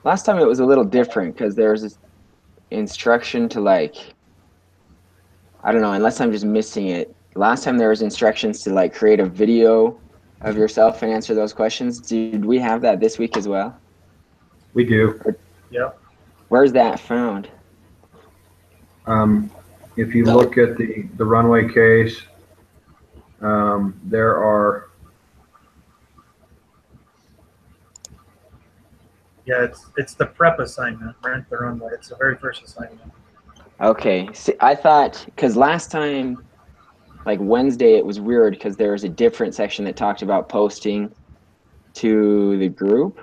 Last time it was a little different because there was this instruction to like, I don't know, unless I'm just missing it. Last time there was instructions to like create a video of yourself and answer those questions. Did we have that this week as well? We do. Yep. Where's that found? If you look at the runway case, there are. Yeah, it's the prep assignment, Rent the Runway. It's the very first assignment. Okay. See, I thought, because last time, like Wednesday, it was weird because there was a different section that talked about posting to the group.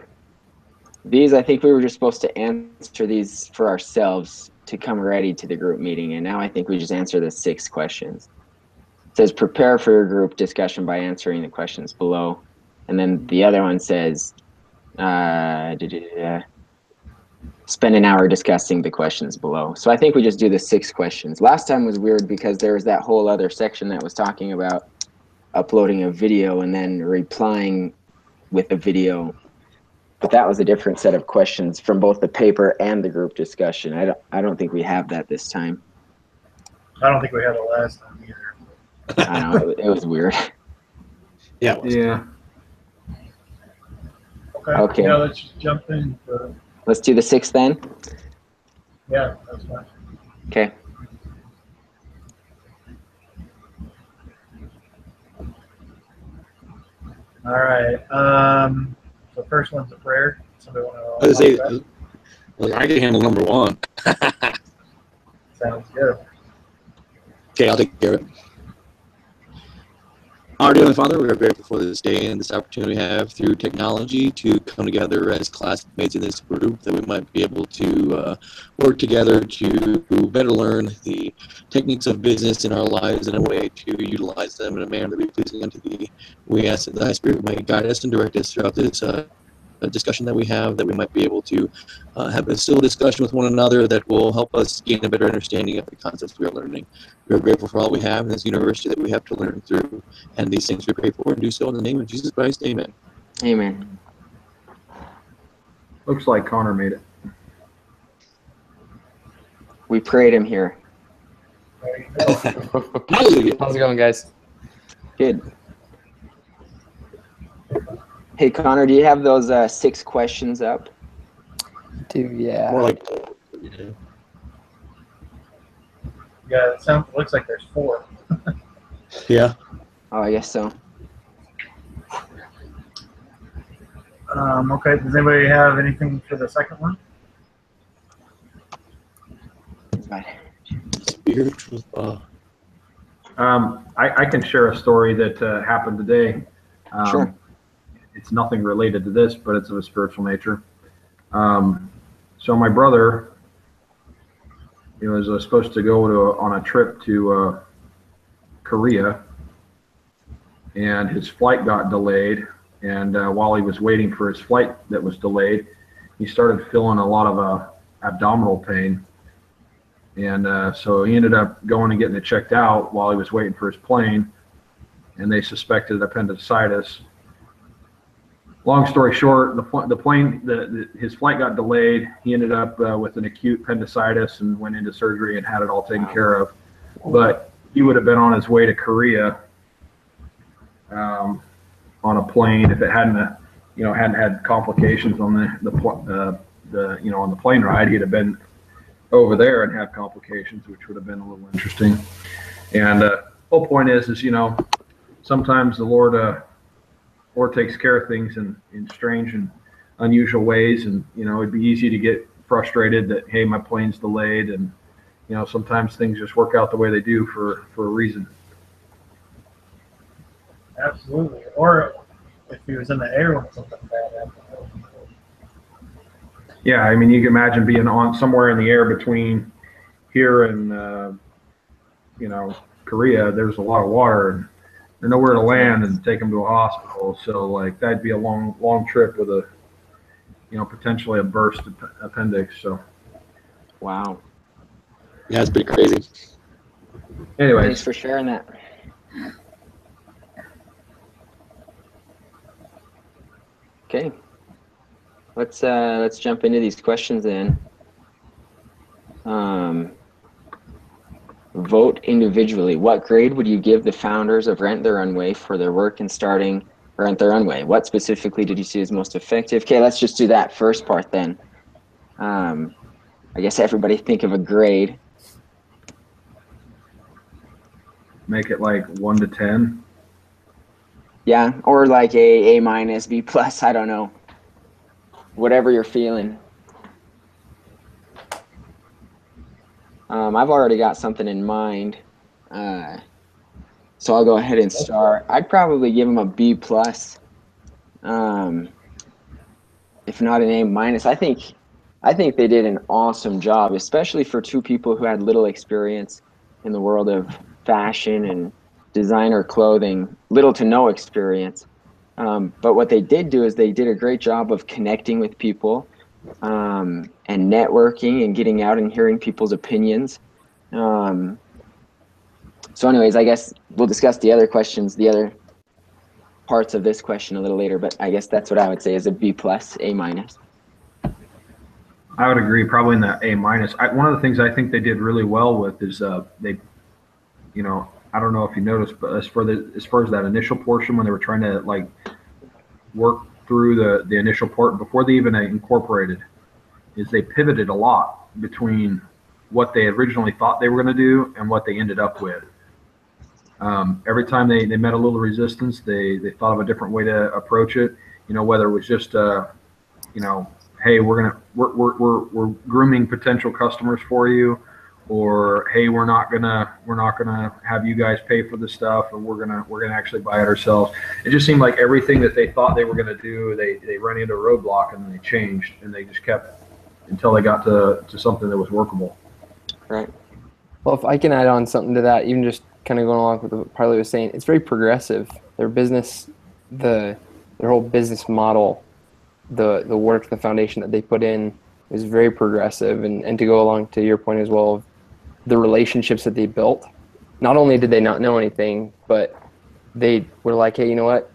These, I think we were just supposed to answer these for ourselves to come ready to the group meeting. And now I think we just answer the 6 questions. It says prepare for your group discussion by answering the questions below. And then the other one says, spend an hour discussing the questions below. So I think we just do the 6 questions. Last time was weird because there was that whole other section that was talking about uploading a video and then replying with a video. But that was a different set of questions from both the paper and the group discussion. I don't think we have that this time. I don't think we had it last time either. I don't know, it was weird. Yeah. Yeah. Okay. Yeah, let's just jump in. Let's do the 6 then. Yeah, that's fine. Okay. All right. The first one's a prayer. Somebody want I was to? gonna say, well, I can handle number 1. Sounds good. Okay, I'll take care of it. Our dear Heavenly Father, we are grateful for this day and this opportunity we have through technology to come together as classmates in this group, that we might be able to work together to better learn the techniques of business in our lives in a way to utilize them in a manner that be pleasing unto Thee. We ask that Thy Spirit might guide us and direct us throughout this discussion that we have, that we might be able to have a civil discussion with one another that will help us gain a better understanding of the concepts we are learning. We are grateful for all we have in this university that we have to learn through, and these things we pray for and do so in the name of Jesus Christ. Amen. Amen. Looks like Connor made it. We prayed him here. There you go. Hallelujah. How's it going, guys? Good. Hey, Connor, do you have those 6 questions up? Yeah. More like, Yeah, it looks like there's 4. yeah. Oh, I guess so. Okay. Does anybody have anything for the second one? Spiritual. I can share a story that happened today. Sure. It's nothing related to this, but it's of a spiritual nature. So my brother, he was supposed to go on a trip to Korea, and his flight got delayed. And while he was waiting for his flight that was delayed, he started feeling a lot of abdominal pain. And so he ended up going and getting it checked out while he was waiting for his plane, and they suspected appendicitis. Long story short, his flight got delayed. He ended up with an acute appendicitis and went into surgery and had it all taken care of. But he would have been on his way to Korea on a plane if it hadn't had complications on on the plane ride. He'd have been over there and had complications, which would have been a little interesting. And the whole point is sometimes the Lord takes care of things in strange and unusual ways. And, it'd be easy to get frustrated that, hey, my plane's delayed. And, sometimes things just work out the way they do for a reason. Absolutely. Or if he was in the air when something bad happened. Yeah, I mean, you can imagine being on somewhere in the air between here and, Korea. There's a lot of water, and there's nowhere to land and take them to a hospital. So, like, that'd be a long trip with a, potentially a burst appendix. So, Wow. Yeah, it's pretty crazy. anyways, Thanks for sharing that. Okay. let's jump into these questions then. Vote individually. What grade would you give the founders of Rent the Runway for their work in starting Rent the Runway? What specifically did you see as most effective? Okay, let's just do that first part then. I guess everybody think of a grade. Make it like 1 to 10. Yeah, or like A minus, B plus, I don't know. Whatever you're feeling. I've already got something in mind. So I'll go ahead and start. I'd probably give them a B plus. If not an A minus. I think they did an awesome job, especially for two people who had little experience in the world of fashion and designer clothing, little to no experience. But what they did do is they did a great job of connecting with people and networking and getting out and hearing people's opinions. So anyways, I guess we'll discuss the other questions, the other parts of this question a little later, but I guess that's what I would say is a B plus, A minus. I would agree, probably in the A minus. One of the things I think they did really well with is they, you know, I don't know if you noticed, but as far as that initial portion when they were trying to like work through the initial part before they even incorporated, is they pivoted a lot between what they originally thought they were going to do and what they ended up with. Every time they met a little resistance, they thought of a different way to approach it. You know, whether it was just you know, hey, we're grooming potential customers for you, or hey, we're not gonna have you guys pay for the stuff, and we're gonna actually buy it ourselves. It just seemed like everything that they thought they were gonna do, they ran into a roadblock and then they changed, and they just kept until they got to something that was workable. Right. Well, if I can add on something to that, even just kind of going along with what Parley was saying, it's very progressive. Their business, their whole business model, the work, the foundation that they put in is very progressive. And to go along to your point as well, the relationships that they built, not only did they not know anything, but they were like, hey, you know what?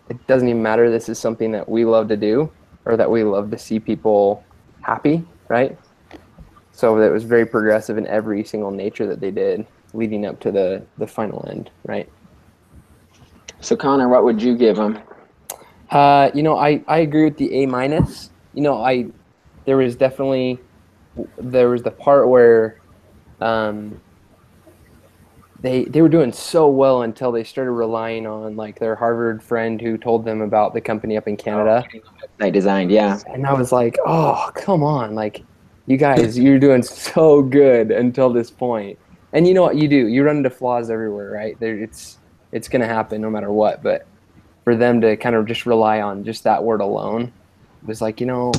It doesn't even matter. This is something that we love to do, or that we love to see people happy, right? So it was very progressive in every single nature that they did leading up to the final end, right? So Connor, what would you give them? You know, I agree with the A minus. You know, there was the part where they were doing so well until they started relying on like their Harvard friend who told them about the company up in Canada. I designed, yeah. And I was like, oh, come on, like you guys, you're doing so good until this point. And you know what you do? You run into flaws everywhere, right? It's going to happen no matter what. But for them to kind of just rely on just that word alone, it was like, you know,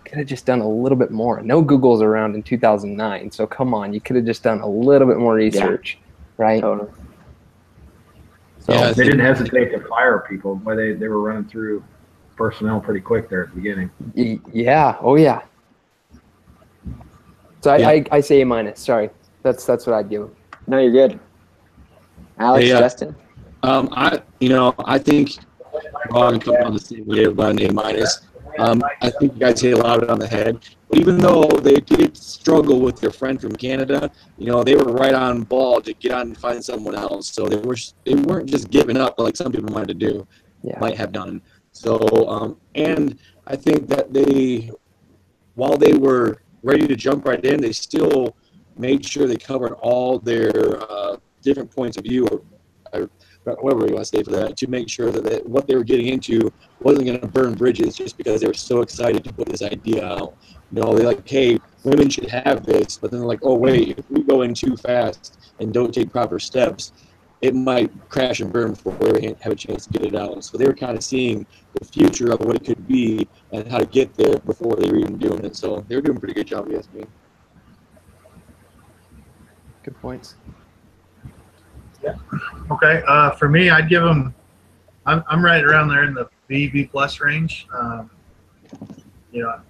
could have just done a little bit more. No Google's around in 2009, so come on, you could have just done a little bit more research, right? Totally. So Yeah, They didn't hesitate to fire people, but they were running through personnel pretty quick there at the beginning. yeah, oh yeah. So I say A minus. Sorry, that's what I'd give them. No, you're good. Alex, Hey, Justin? I think we're all coming on the same way about an A minus. I think you guys hit a lot of it on the head. But even though they did struggle with their friend from Canada, you know, they were right on ball to get on and find someone else. So they weren't just giving up like some people might have done. So and I think that while they were ready to jump right in, they still made sure they covered all their different points of view, or whatever you want to say for that, to make sure that what they were getting into wasn't going to burn bridges just because they were so excited to put this idea out. You know, they're like, hey, women should have this, but then they're like, oh, wait, if we go in too fast and don't take proper steps, it might crash and burn before we have a chance to get it out. So they were kind of seeing the future of what it could be and how to get there before they were even doing it. So they were doing a pretty good job, yes, me. Good points. Okay, for me, I'd give them. I'm right around there in the B plus range. You know,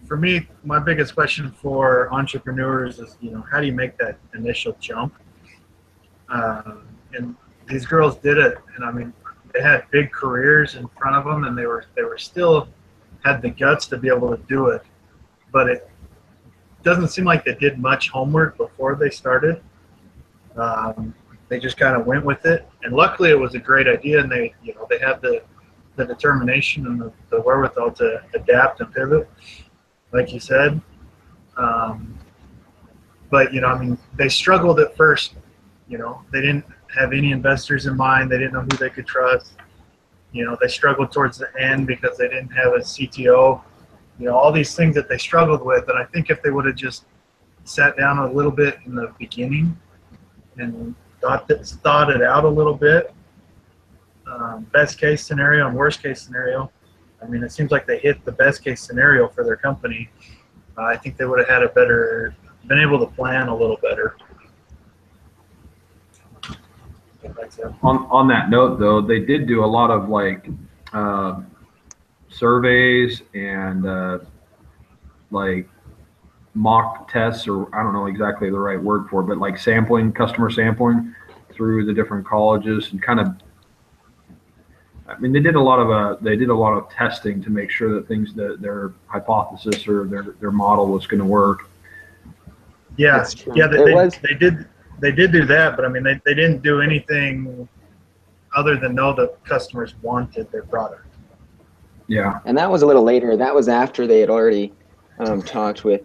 for me, my biggest question for entrepreneurs is, you know, how do you make that initial jump? And these girls did it, and I mean, they had big careers in front of them, and they were still had the guts to be able to do it, but it doesn't seem like they did much homework before they started. They just kind of went with it, and luckily it was a great idea, and they had the determination and the wherewithal to adapt and pivot, like you said. But they struggled at first. They didn't have any investors in mind. They didn't know who they could trust. They struggled towards the end because they didn't have a CTO. All these things that they struggled with. And I think if they would have just sat down a little bit in the beginning and thought it out a little bit, best case scenario and worst case scenario. It seems like they hit the best case scenario for their company. I think they would have had been able to plan a little better. On that note, though, they did do a lot of surveys and mock tests, or I don't know exactly the right word for it, but customer sampling through the different colleges, and they did a lot of testing to make sure that their hypothesis or their model was going to work. Yeah, they did do that, but they didn't do anything other than know the customers wanted their product. Yeah. And that was a little later. That was after they had already talked with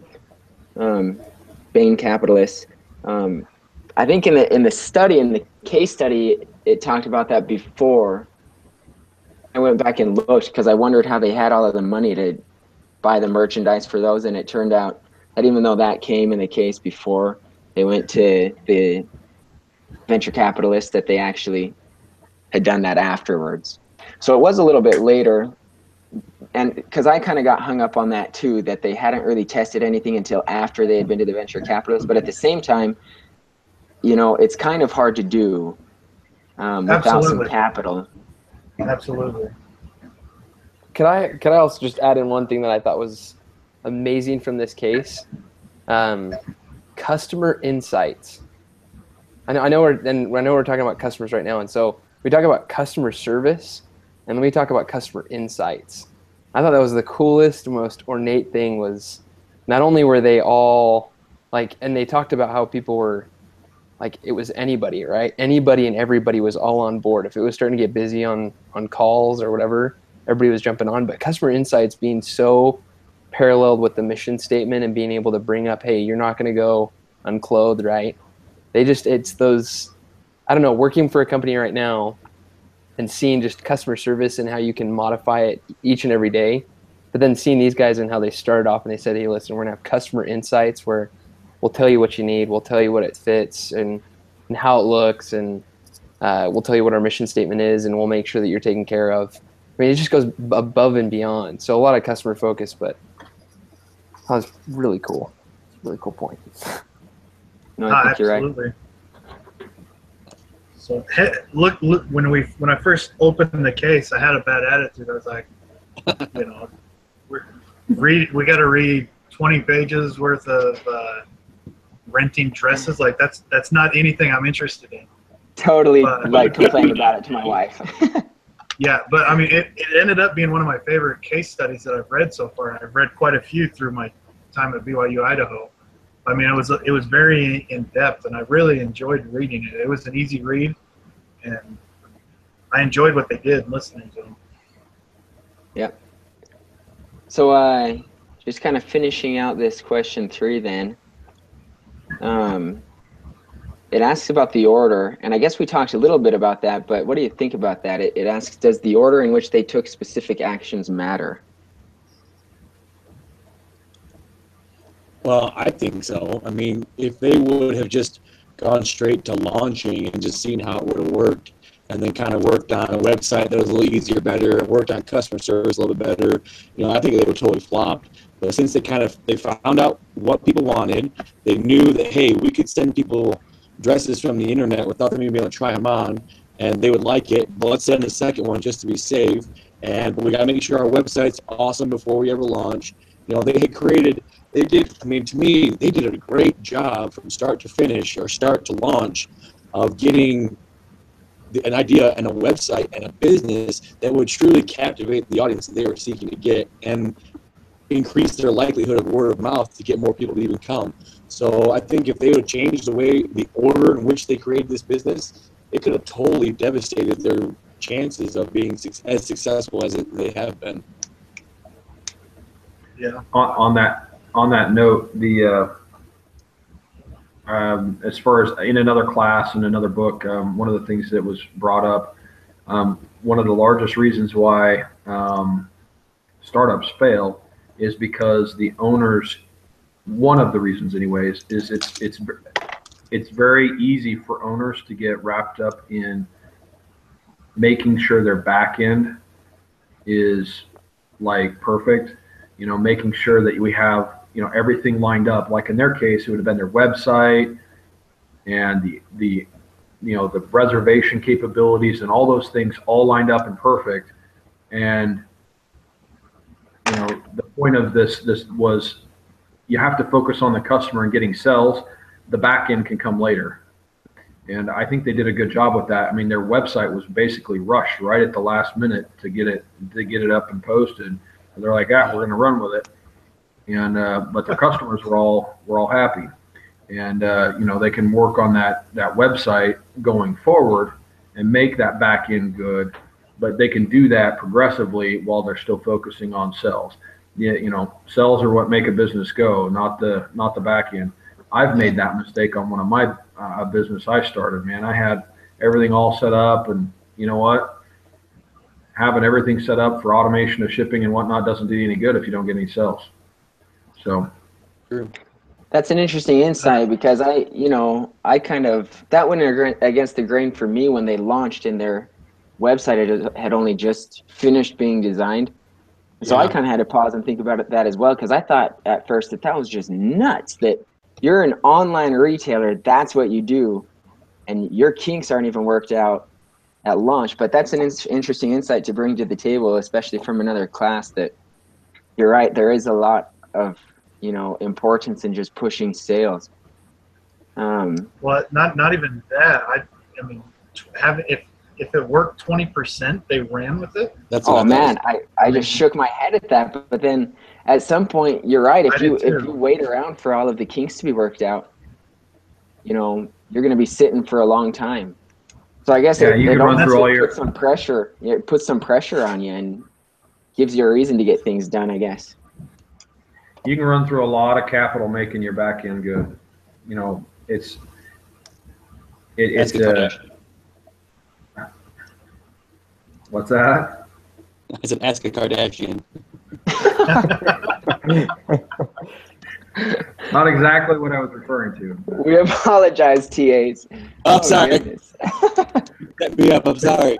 Bain Capitalists. I think in the case study, it talked about that before. I went back and looked because I wondered how they had all of the money to buy the merchandise for those, and it turned out that even though that came in the case before, they went to the venture capitalists, that they actually had done that afterwards. So it was a little bit later, and because I kind of got hung up on that too, that they hadn't really tested anything until after they had been to the venture capitalists. But at the same time, it's kind of hard to do without some capital. Absolutely. Could I also just add in one thing that I thought was amazing from this case? Customer insights. I know we're talking about customers right now, and so we talk about customer service, and then we talk about customer insights. I thought that was the coolest, most ornate thing. Was not only were they all and they talked about how people were it was anybody, right? Anybody and everybody was all on board. If it was starting to get busy on calls or whatever, everybody was jumping on. But customer insights being so paralleled with the mission statement and being able to bring up, hey, you're not going to go unclothed, right? It's those, I don't know, working for a company right now and seeing just customer service and how you can modify it each and every day. But then seeing these guys and how they started off and they said, hey, listen, we're going to have customer insights where we'll tell you what you need, we'll tell you what it fits and how it looks, and we'll tell you what our mission statement is, and we'll make sure that you're taken care of. It just goes above and beyond. So a lot of customer focus, but that was really cool. Really cool point. No, I think you're absolutely. Right. So look, when I first opened the case, I had a bad attitude. I was like, we got to read 20 pages worth of renting dresses. That's not anything I'm interested in. Totally complain about it to my wife. Yeah, but it ended up being one of my favorite case studies that I've read so far. I've read quite a few through my time at BYU Idaho. It was very in depth, and I really enjoyed reading it. It was an easy read, and I enjoyed what they did listening to them. Yep. So just kind of finishing out this question 3 then. It asks about the order, and I guess we talked a little bit about that, but what do you think about that? It asks, does the order in which they took specific actions matter? Well, I think so. If they would have just gone straight to launching and just seen how it would have worked, and then kind of worked on a website that was a little easier, better, worked on customer service a little bit better, I think they would totally flopped. But since they found out what people wanted, they knew that, hey, we could send people dresses from the internet without them even being able to try them on, and they would like it, but let's send a second one just to be safe. And we got to make sure our website's awesome before we ever launch. They did a great job from start to finish, or start to launch, of getting an idea and a website and a business that would truly captivate the audience that they were seeking to get and increase their likelihood of word of mouth to get more people to even come. So I think if they would change the order in which they created this business, it could have totally devastated their chances of being as successful as they have been. Yeah. On that note, the as far as in another class, in another book, one of the things that was brought up, one of the largest reasons why startups fail is because the owners, one of the reasons anyways, is it's very easy for owners to get wrapped up in making sure their back end is like perfect, making sure that we have, everything lined up. Like in their case, it would have been their website and the reservation capabilities and all those things all lined up and perfect. And the point of this was you have to focus on the customer and getting sales. The back end can come later. And I think they did a good job with that. I mean, their website was basically rushed right at the last minute to get it up and posted. And they're like, we're going to run with it. And but their customers were all happy. And they can work on that website going forward and make that back end good. But they can do that progressively while they're still focusing on sales. Sales are what make a business go, not the back end. I've made that mistake on one of my business I started, man. I had everything all set up, and you know what? Having everything set up for automation of shipping and whatnot doesn't do you any good if you don't get any sales. So, True. That's an interesting insight, because I kind of, that went against the grain for me when they launched, and their website had only just finished being designed. So I kind of had to pause and think about that as well, because I thought at first that was just nuts, that you're an online retailer, that's what you do, and your kinks aren't even worked out at launch. But that's an interesting insight to bring to the table, especially from another class, that you're right, there is a lot of importance in just pushing sales. Well, not even that. I mean, if it worked 20%, they ran with it. That's man, I just shook my head at that. But then at some point, you're right. If you wait around for all of the kinks to be worked out, you're going to be sitting for a long time. So I guess you can run through all your put some pressure. It puts some pressure on you and gives you a reason to get things done, I guess. You can run through a lot of capital making your back end good. It's what's that? I said, ask a Kardashian. Not exactly what I was referring to. We apologize, TAs. Oh, sorry. Set me up. I'm sorry.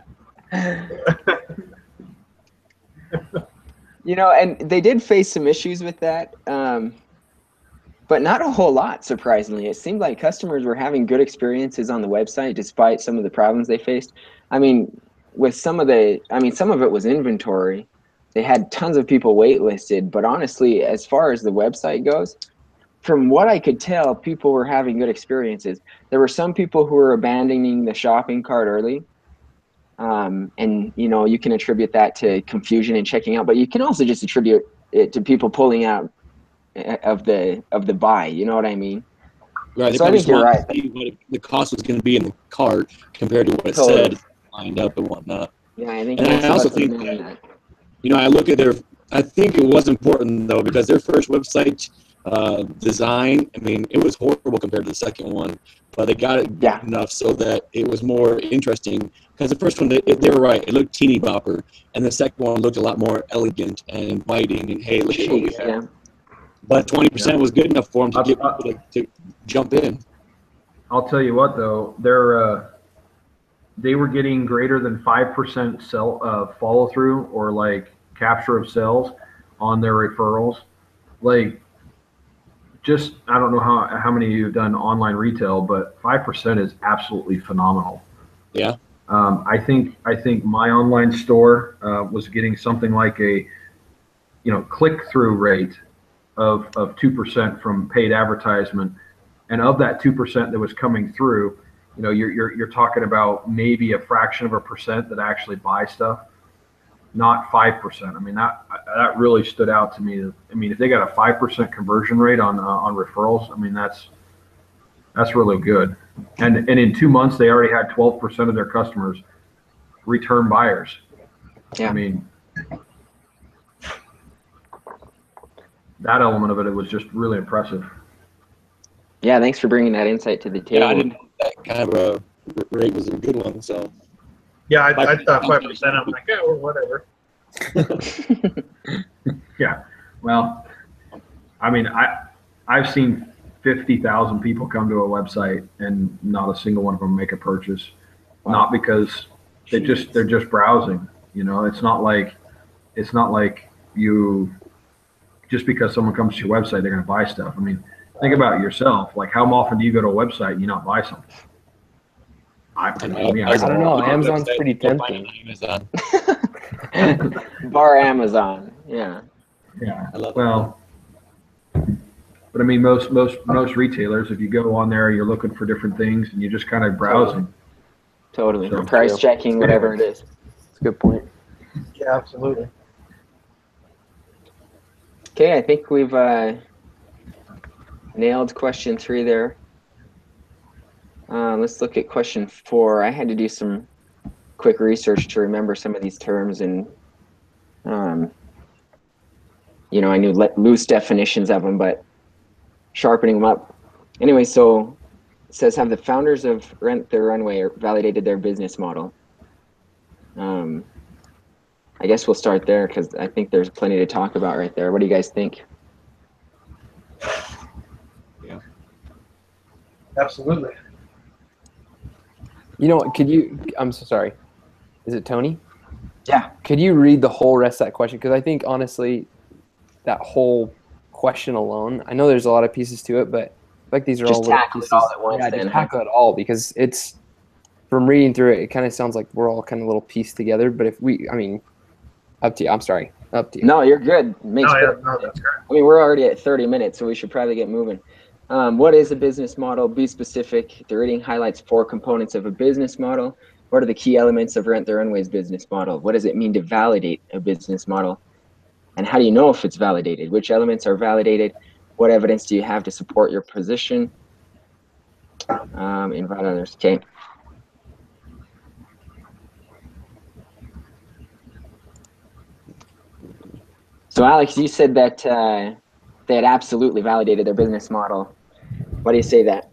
And they did face some issues with that, but not a whole lot, surprisingly. It seemed like customers were having good experiences on the website despite some of the problems they faced. I mean, with some of it was inventory. They had tons of people waitlisted, but honestly, as far as the website goes, from what I could tell, people were having good experiences. There were some people who were abandoning the shopping cart early. And you can attribute that to confusion and checking out, but you can also just attribute it to people pulling out of the buy. You know what I mean? Right. So I think you're right. What the cost was going to be in the cart compared to what it said lined up and whatnot. Yeah, I think. And I also think that, I look at I think it was important though, because their first website design, I mean, it was horrible compared to the second one, but they got it good enough so that it was more interesting. Because the first one, they were right, it looked teeny bopper, and the second one looked a lot more elegant and inviting, and hey, look at what we have. Yeah. But 20% was good enough for them to get people to jump in. I'll tell you what, though, they were getting greater than 5% follow through or like capture of sales on their referrals. Like, just, I don't know how many of you have done online retail, but 5% is absolutely phenomenal. Yeah. I think my online store was getting something like a click-through rate of 2% from paid advertisement, and of that 2% that was coming through, you know, you're talking about maybe a fraction of a percent that actually buy stuff, not 5%. I mean, that really stood out to me. I mean, if they got a 5% conversion rate on referrals, I mean, that's really good. And in 2 months, they already had 12% of their customers return buyers. Yeah. I mean, that element of it was just really impressive. Yeah, thanks for bringing that insight to the table. Yeah, I didn't know that kind of a rate was a good one. So Yeah, I thought 5%. I'm like, yeah, well, whatever. Yeah. Well, I mean, I've seen 50,000 people come to a website and not a single one of them make a purchase. Wow. Not because they're just browsing. You know, it's not like you, just because someone comes to your website, they're going to buy stuff. I mean, think about it yourself. Like, how often do you go to a website and you not buy something? I don't know. Amazon's pretty tempting. Amazon. Bar Amazon. Yeah. Yeah. I love Well, but I mean, most retailers, if you go on there, you're looking for different things and you're just kind of browsing. Totally. So- Price checking, whatever it is. That's a good point. Yeah, absolutely. Okay, I think we've nailed question 3 there. Let's look at question 4. I had to do some quick research to remember some of these terms, and you know, I knew loose definitions of them, but sharpening them up. Anyway, so it says, have the founders of Rent the Runway validated their business model? I guess we'll start there because I think there's plenty to talk about right there. What do you guys think? Absolutely. You know what? I'm so sorry. Is it Tony? Yeah. Could you read the whole rest of that question? Because I think, honestly, that whole question alone, I know there's a lot of pieces to it, but I feel like these are Just all little tackle it pieces. all at once Yeah, then, just huh? tackle it all, because it's, from reading through it, it kind of sounds like we're all kind of little pieced together. But if we, I mean, up to you. I'm sorry. Up to you. No, you're good. Makes No, yeah, perfect no, sense. that's great. I mean, we're already at 30 minutes, so we should probably get moving. What is a business model? Be specific. The reading highlights 4 components of a business model. What are the key elements of Rent the Runway's business model? What does it mean to validate a business model? And how do you know if it's validated? Which elements are validated? What evidence do you have to support your position? Invite others. Okay. So Alex, you said that they had absolutely validated their business model. Why do you say that?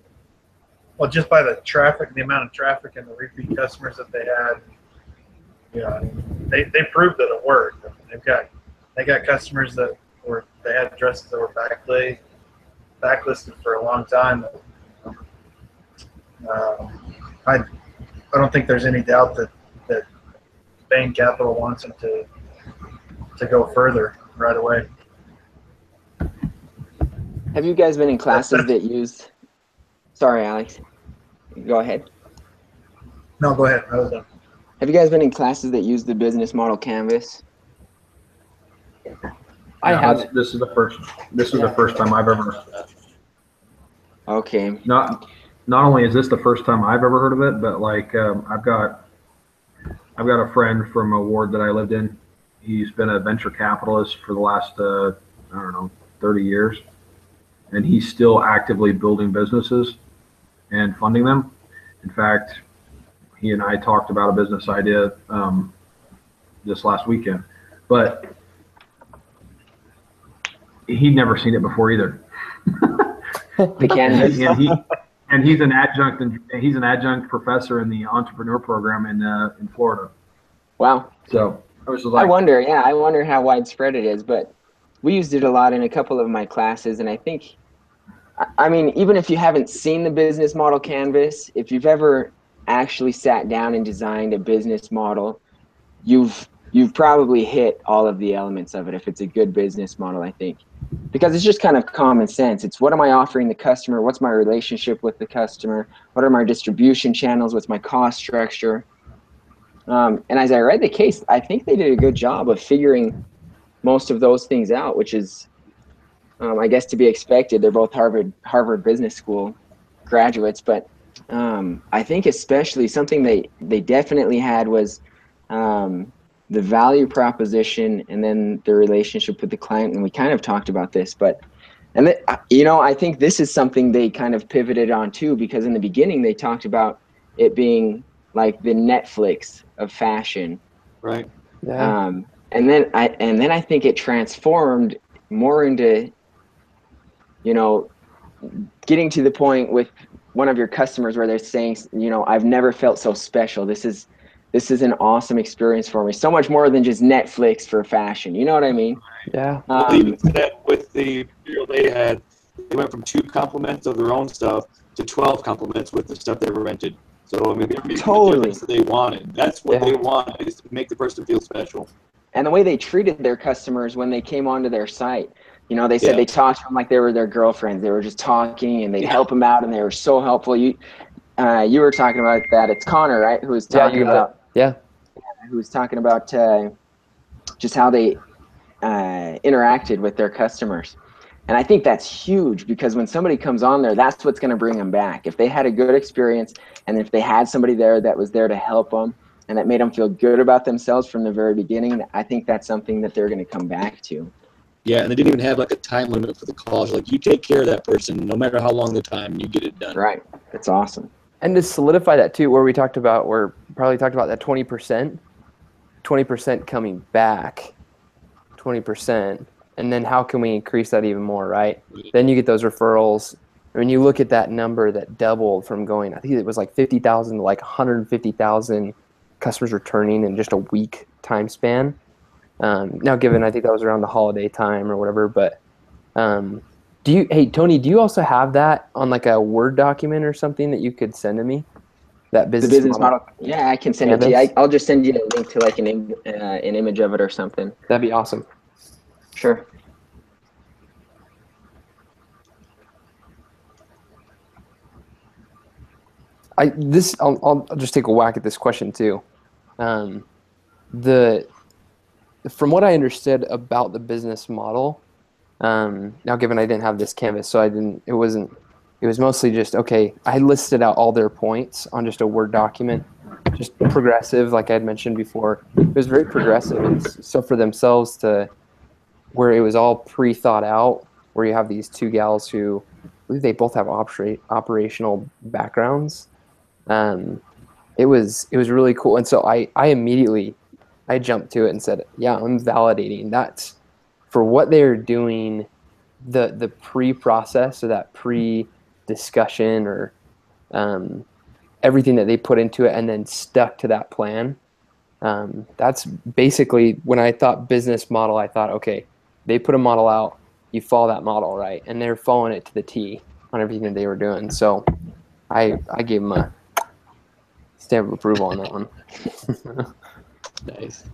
Well, just by the traffic, the amount of traffic and the repeat customers that they had, you know, they proved that it worked. They got customers they had addresses that were backlisted for a long time. I don't think there's any doubt that Bain Capital wants them to go further right away. Have you guys been in classes that used? Sorry, Alex. Go ahead. No, go ahead. I was done. Have you guys been in classes that use the business model canvas? I Yeah, haven't. This is the first time I've ever. Okay. Not only is this the first time I've ever heard of it, but like I've got a friend from a ward that I lived in. He's been a venture capitalist for the last 30 years, and he's still actively building businesses and funding them. In fact, he and I talked about a business idea this last weekend, but he'd never seen it before either. The canvas. and he's an adjunct professor in the entrepreneur program in Florida. Wow. So I was just like, I wonder how widespread it is, but we used it a lot in a couple of my classes, and I think, I mean, even if you haven't seen the business model canvas, if you've ever actually sat down and designed a business model, you've probably hit all of the elements of it if it's a good business model, I think. Because it's just kind of common sense. It's, what am I offering the customer? What's my relationship with the customer? What are my distribution channels? What's my cost structure? And as I read the case, I think they did a good job of figuring most of those things out, which is, I guess, to be expected. They're both Harvard Business School graduates, but I think especially something they definitely had was the value proposition, and then the relationship with the client. And we kind of talked about this, but I think this is something they kind of pivoted on too, because in the beginning they talked about it being like the Netflix of fashion. Right. Yeah. And then I think it transformed more into, getting to the point with one of your customers where they're saying, I've never felt so special. This is an awesome experience for me. So much more than just Netflix for fashion. You know what I mean? Yeah. Well, even that with the material they had, they went from 2 compliments of their own stuff to 12 compliments with the stuff they were rented. So I mean, they're making the difference that they wanted. That's what they wanted, is to make the person feel special. And the way they treated their customers when they came onto their site, they said they talked to them like they were their girlfriends. They were just talking, and they'd help them out, and they were so helpful. You were talking about that. It's Connor, right? Who was talking about who was talking about just how they interacted with their customers. And I think that's huge, because when somebody comes on there, that's what's going to bring them back. If they had a good experience, and if they had somebody there that was there to help them, and that made them feel good about themselves from the very beginning, I think that's something that they're going to come back to. Yeah, and they didn't even have like a time limit for the calls. Like, you take care of that person, no matter how long the time, you get it done. Right. That's awesome. And to solidify that too, where we probably talked about that 20% coming back, 20%. And then how can we increase that even more, right? Then you get those referrals. When you look at that number that doubled from going, I think it was like 50,000 to like 150,000 customers returning in just a week time span. Now, given I think that was around the holiday time or whatever, but Tony, do you also have that on like a Word document or something that you could send to me? That business model? Yeah, I can send it to you. I'll just send you a link to like an image of it or something. That'd be awesome. Sure. I'll just take a whack at this question too. From what I understood about the business model, now given I didn't have this canvas, so it was mostly just, okay, I listed out all their points on just a Word document, just progressive, like I had mentioned before. It was very progressive, and so for themselves to, where it was all pre-thought out, where you have these 2 gals who, I believe they both have operational backgrounds. It was really cool. And so I immediately jumped to it and said, yeah, I'm validating that for what they're doing, the pre-process or that pre-discussion or everything that they put into it and then stuck to that plan. That's basically, when I thought business model, I thought, okay, they put a model out, you follow that model, right? And they're following it to the T on everything that they were doing. So I gave them a stamp of approval on that one. Nice.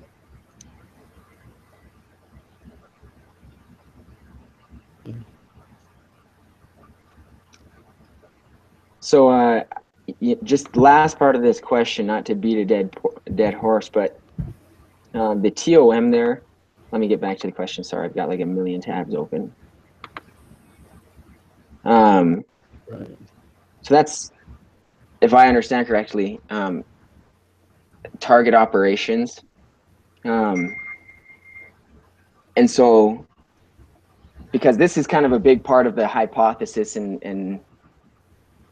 So just the last part of this question, not to beat a dead horse, but the TOM there, let me get back to the question. Sorry, I've got like a million tabs open. Right. So that's, if I understand correctly, target operations. And so, because this is kind of a big part of the hypothesis and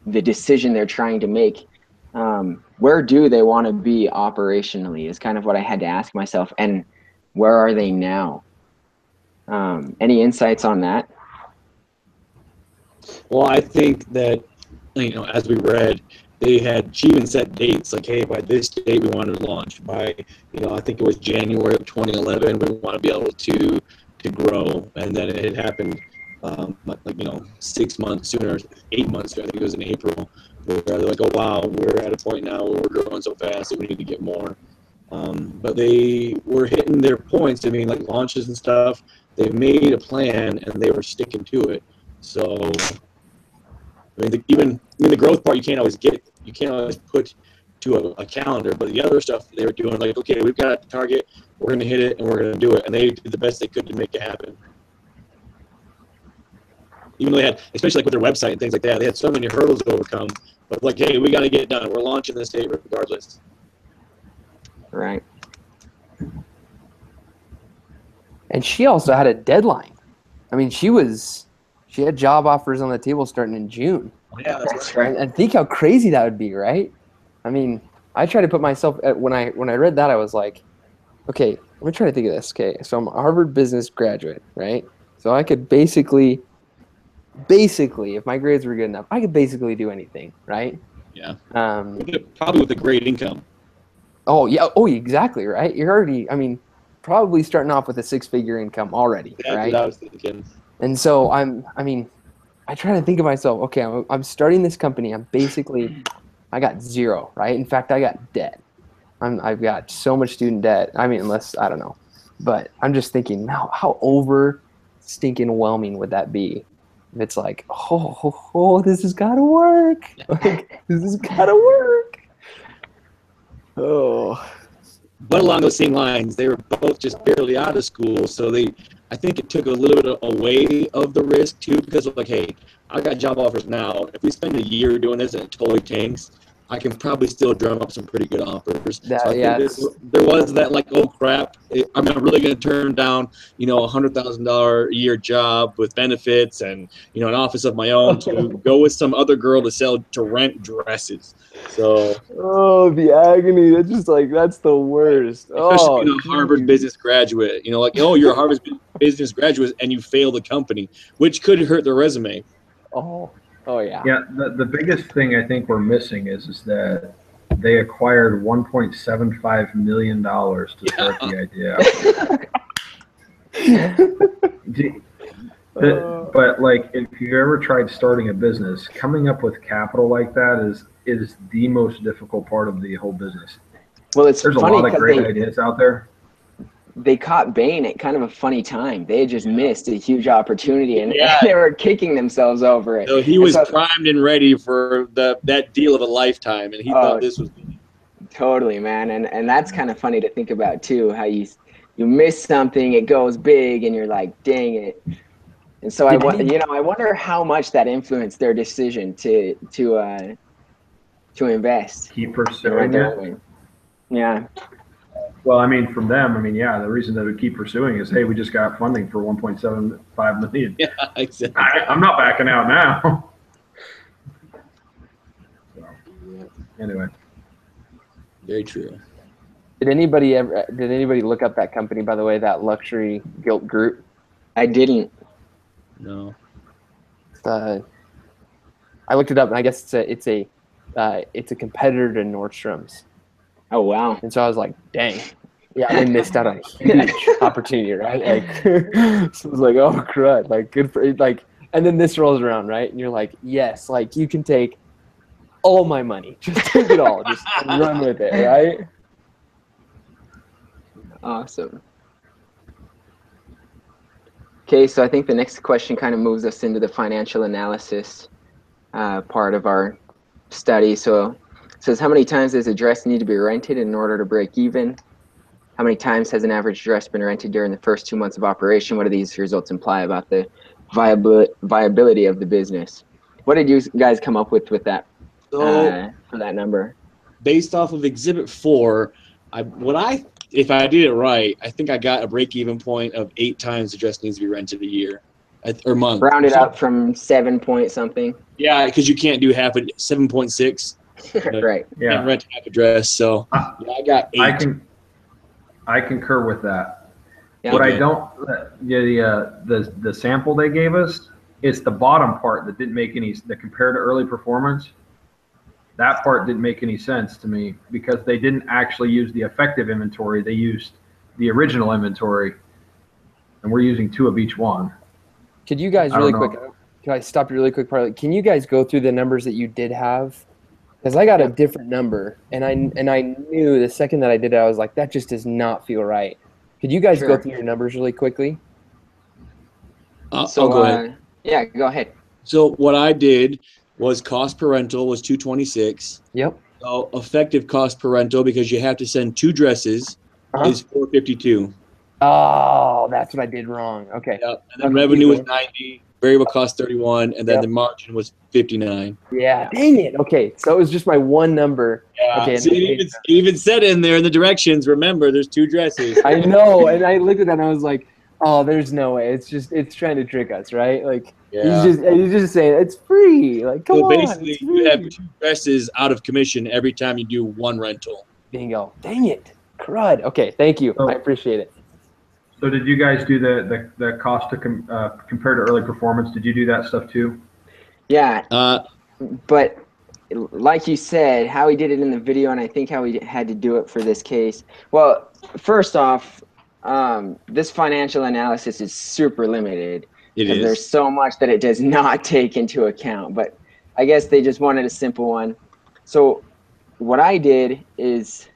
the decision they're trying to make, where do they want to be operationally is kind of what I had to ask myself. And where are they now? Any insights on that? Well, I think that, as we read, she even set dates, like, hey, by this date we want to launch. By, I think it was January of 2011, we want to be able to grow. And then it happened, 6 months sooner, 8 months sooner, I think it was in April, where they're like, oh, wow, we're at a point now where we're growing so fast that we need to get more. But they were hitting their points. I mean, like launches and stuff, they made a plan and they were sticking to it. So, I mean, the growth part you can't always put to a calendar, but the other stuff they were doing, like, okay, we've got a target, we're going to hit it, and we're going to do it. And they did the best they could to make it happen. even though they had, especially like with their website and things like that, they had so many hurdles to overcome. But like, hey, we got to get it done. We're launching this state regardless. Right. And she also had a deadline. I mean, she had job offers on the table starting in June. Yeah, That's right. And think how crazy that would be, right? I mean, I try to put myself when I read that, I was like, okay, let me try to think of this. Okay, so I'm a Harvard business graduate, right? So I could basically, if my grades were good enough, I could basically do anything, right? Yeah. Um, Probably with a great income. oh yeah, oh exactly, right? You're already, I mean, probably starting off with a 6-figure income already, That's right? what I was thinking. And so I try to think of myself, okay, I'm starting this company. I got zero, right? In fact, I got debt. I've got so much student debt. I mean, unless, I don't know. But I'm just thinking, now, how over stinking whelming would that be? If it's like, this has got to work. Like, this has got to work. Oh. But along those same lines, they were both just barely out of school, so I think it took a little bit away of the risk too, because of like, hey, I got job offers now. If we spend a year doing this and it totally tanks, I can probably still drum up some pretty good offers. That- so I yeah, think there was that like, oh crap, I'm really going to turn down, $100,000 a year job with benefits and an office of my own to go with some other girl to rent dresses. So. Oh, the agony. That's just like, that's the worst. Especially being a Harvard business graduate, you're a Harvard business graduate and you fail the company, which could hurt their resume. Oh yeah. Yeah, the biggest thing I think we're missing is that they acquired $1.75 million to start the idea. But like, if you ever tried starting a business, coming up with capital like that is the most difficult part of the whole business. Well, it's There's a funny lot of because great ideas out there. they caught Bain at kind of a funny time. They had just missed a huge opportunity, and Yeah. they were kicking themselves over it. So he was primed and ready for that deal of a lifetime, and he thought this was. Totally, man, and that's kind of funny to think about too. How you miss something, it goes big, and you're like, dang it. And so I wonder how much that influenced their decision to invest. Keep pursuing it. Yeah. Well, I mean, from them, the reason they would keep pursuing is, hey, we just got funding for $1.75 million. Yeah, exactly. I'm not backing out now. So, anyway. Very true. Did anybody look up that company, by the way, that Luxury Gilt Group? I didn't. No. I looked it up, and I guess it's a competitor to Nordstrom's. Oh wow. And so I was like, dang. Yeah, they missed out on a huge opportunity, right? Like, so I was like, oh crud, like good for like. And then this rolls around, right? And you're like, yes, like you can take all my money, just take it all, just run with it, right? Awesome. Okay, so I think the next question kind of moves us into the financial analysis part of our study. So it says, how many times does a dress need to be rented in order to break even? How many times has an average dress been rented during the first 2 months of operation? What do these results imply about the viability of the business? What did you guys come up with that for that number? Based off of Exhibit 4, if I did it right, I think I got a break-even point of 8 times the dress needs to be rented a year or month. Rounded up from 7 point something. Yeah, because you can't do half a 7.6. Right. You can't rent half a dress. So I got 8. I concur with that. Yeah. What I don't, the sample they gave us, it's the bottom part that didn't make the compared to early performance. That part didn't make any sense to me because they didn't actually use the effective inventory. They used the original inventory, and we're using 2 of each one. Could you guys really quick? Can I stop you really quick, Parley? Can you guys go through the numbers that you did have? Because I got a different number, and I knew the second that I did it, I was like, that just does not feel right. Could you guys go through your numbers really quickly? I'll go ahead. Yeah, go ahead. So what I did was cost per rental was $226. Yep. So effective cost per rental, because you have to send 2 dresses, is $452. Oh, that's what I did wrong. Okay. Yep. And then revenue was 90, variable cost 31, and then Yep. the margin was 59. Yeah. Dang it. Okay. So it was just my one number. Yeah. Okay. So it even said in there in the directions, remember, there's 2 dresses. I know. And I looked at that and I was like, oh, there's no way. It's trying to trick us, right? Like he's just saying it's free. Like, come So on. basically, It's you have free. 2 dresses out of commission every time you do 1 rental. Bingo. Dang it. Crud. Okay. Thank you. Oh. I appreciate it. So did you guys do the cost to compare to early performance? Did you do that stuff too? Yeah, but like you said, how he did it in the video, and I think how he had to do it for this case. Well, first off, this financial analysis is super limited. It is. There's so much that it does not take into account, but I guess they just wanted a simple one. So what I did is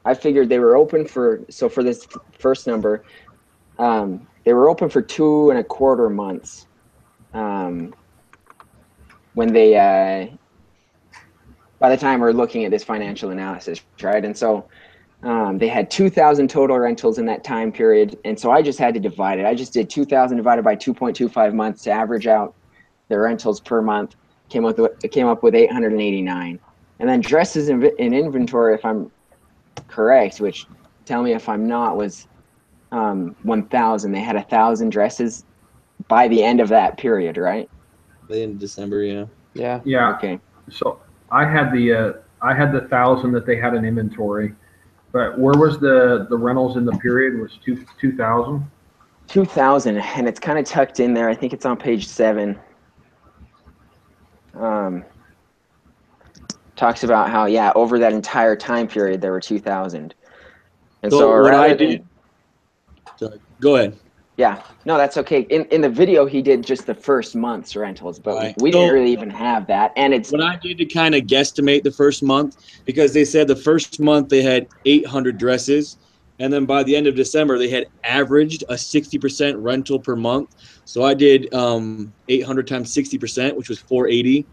I figured they were open for this first number, they were open for 2.25 months when they by the time we're looking at this financial analysis, right? And so they had 2,000 total rentals in that time period, and so I just had to divide it. I just did 2,000 divided by 2.25 months to average out the rentals per month. Came up with 889, and then dresses in inventory, if I'm correct, which tell me if I'm not, was 1,000. They had 1,000 dresses by the end of that period, right? In December, yeah. Yeah. Yeah. Okay. So I had the 1,000 that they had in inventory, but where was the rentals in the period was 2,000? 2,000, and it's kind of tucked in there. I think it's on page 7. Talks about how, yeah, over that entire time period there were 2,000. And so what I did. Sorry, go ahead. Yeah, no, that's okay. In the video, he did just the first month's rentals, but Right. we didn't really even have that. And it's What I did to kind of guesstimate the first month, because they said the first month they had 800 dresses, and then by the end of December they had averaged a 60% rental per month. So I did 800 times 60%, which was 480,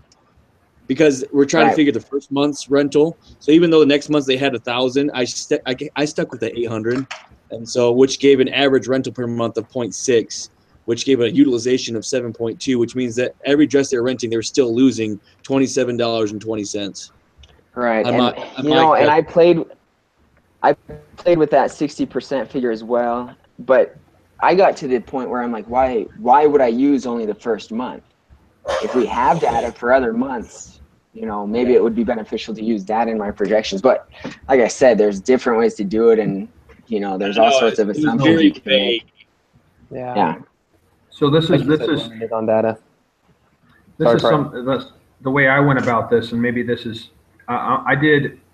because we're trying to figure the first month's rental. So even though the next month they had 1,000, I stuck with the 800. And so, which gave an average rental per month of 0.6, which gave a utilization of 7.2, which means that every dress they were renting, they were still losing $27.20. right. I'm And not- you know, and I played with that 60% figure as well, but I got to the point where I'm like, why would I use only the first month? If we have data for other months, you know, maybe it would be beneficial to use that in my projections. But like I said, there's different ways to do it, and you know, there's all sorts of assumptions you can make. Yeah. So this is limited on data. that's the way I went about this, and maybe this is I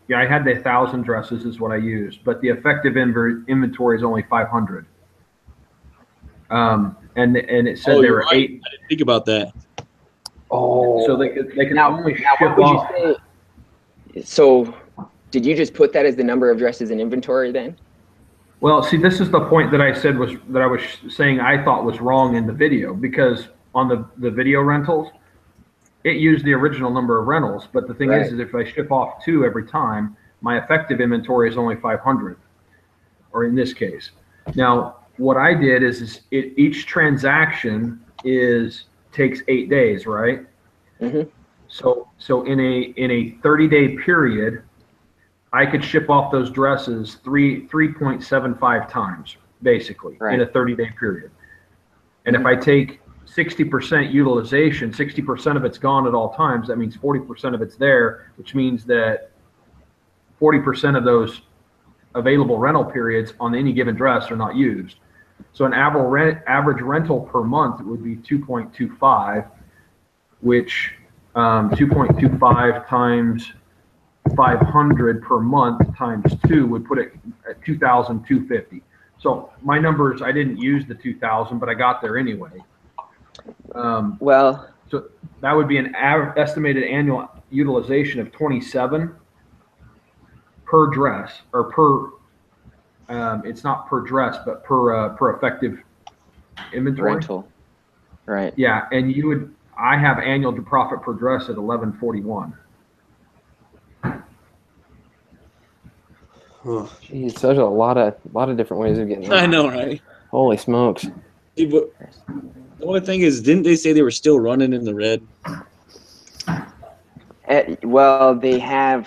had the 1,000 dresses is what I used, but the effective inventory is only 500. And it said there were 8. I didn't think about that. Oh. So they can Now, only what ship would off. you say? So, did you just put that as the number of dresses in inventory then? Well, see, this is the point that I was saying I thought was wrong in the video, because on the video rentals, it used the original number of rentals. But the thing is if I ship off 2 every time, my effective inventory is only 500, or in this case. Now, what I did is each transaction takes 8 days, right? Mm-hmm. So in a 30-day period, I could ship off those dresses 3.75 times, basically, in a 30-day period. And if I take 60% utilization, 60% of it's gone at all times, that means 40% of it's there, which means that 40% of those available rental periods on any given dress are not used. So an average rental per month would be 2.25, which 2.25 times 500 per month times 2 would put it at 2,250. So my numbers, I didn't use the 2,000, but I got there anyway. Well, so that would be an estimated annual utilization of 27 per dress, or per. It's not per dress, but per effective inventory. rental, right? Yeah, and I have annual profit per dress at 1141. Geez, such a lot of different ways of getting. I know, right? Holy smokes. See, but the only thing is, didn't they say they were still running in the red? Well, they have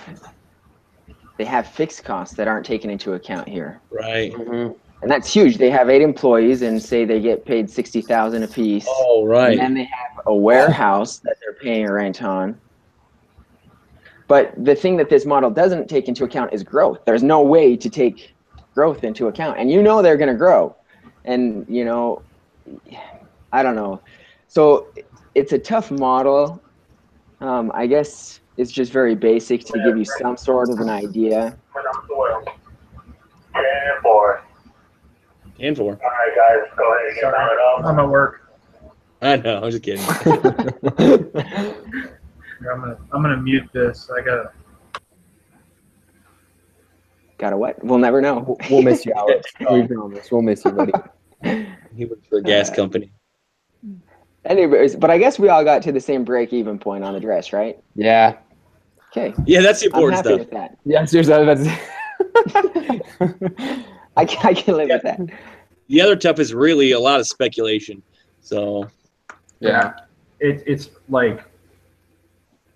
fixed costs that aren't taken into account here, Right. Mhm. and that's huge. They have 8 employees, and say they get paid $60,000 a piece. Oh, right. And then they have a warehouse that they're paying rent on. But the thing that this model doesn't take into account is growth. There's no way to take growth into account, and they're going to grow, and I don't know. So it's a tough model. I guess it's just very basic to give you some sort of an idea. 10-4. All right, guys, go ahead and get mounted up. I'm at work. I know. I'm just kidding. Here, I'm gonna mute this. I gotta. Gotta what? We'll never know. We'll miss you, Alex. We promise. We'll miss you, buddy. He works for a gas company. Anyways, but I guess we all got to the same break-even point on the dress, right? Yeah. Okay. Yeah, that's the I'm important happy stuff. with that. Yeah, seriously, I was about to say. I can live with that. The other stuff is really a lot of speculation. So Yeah. It's like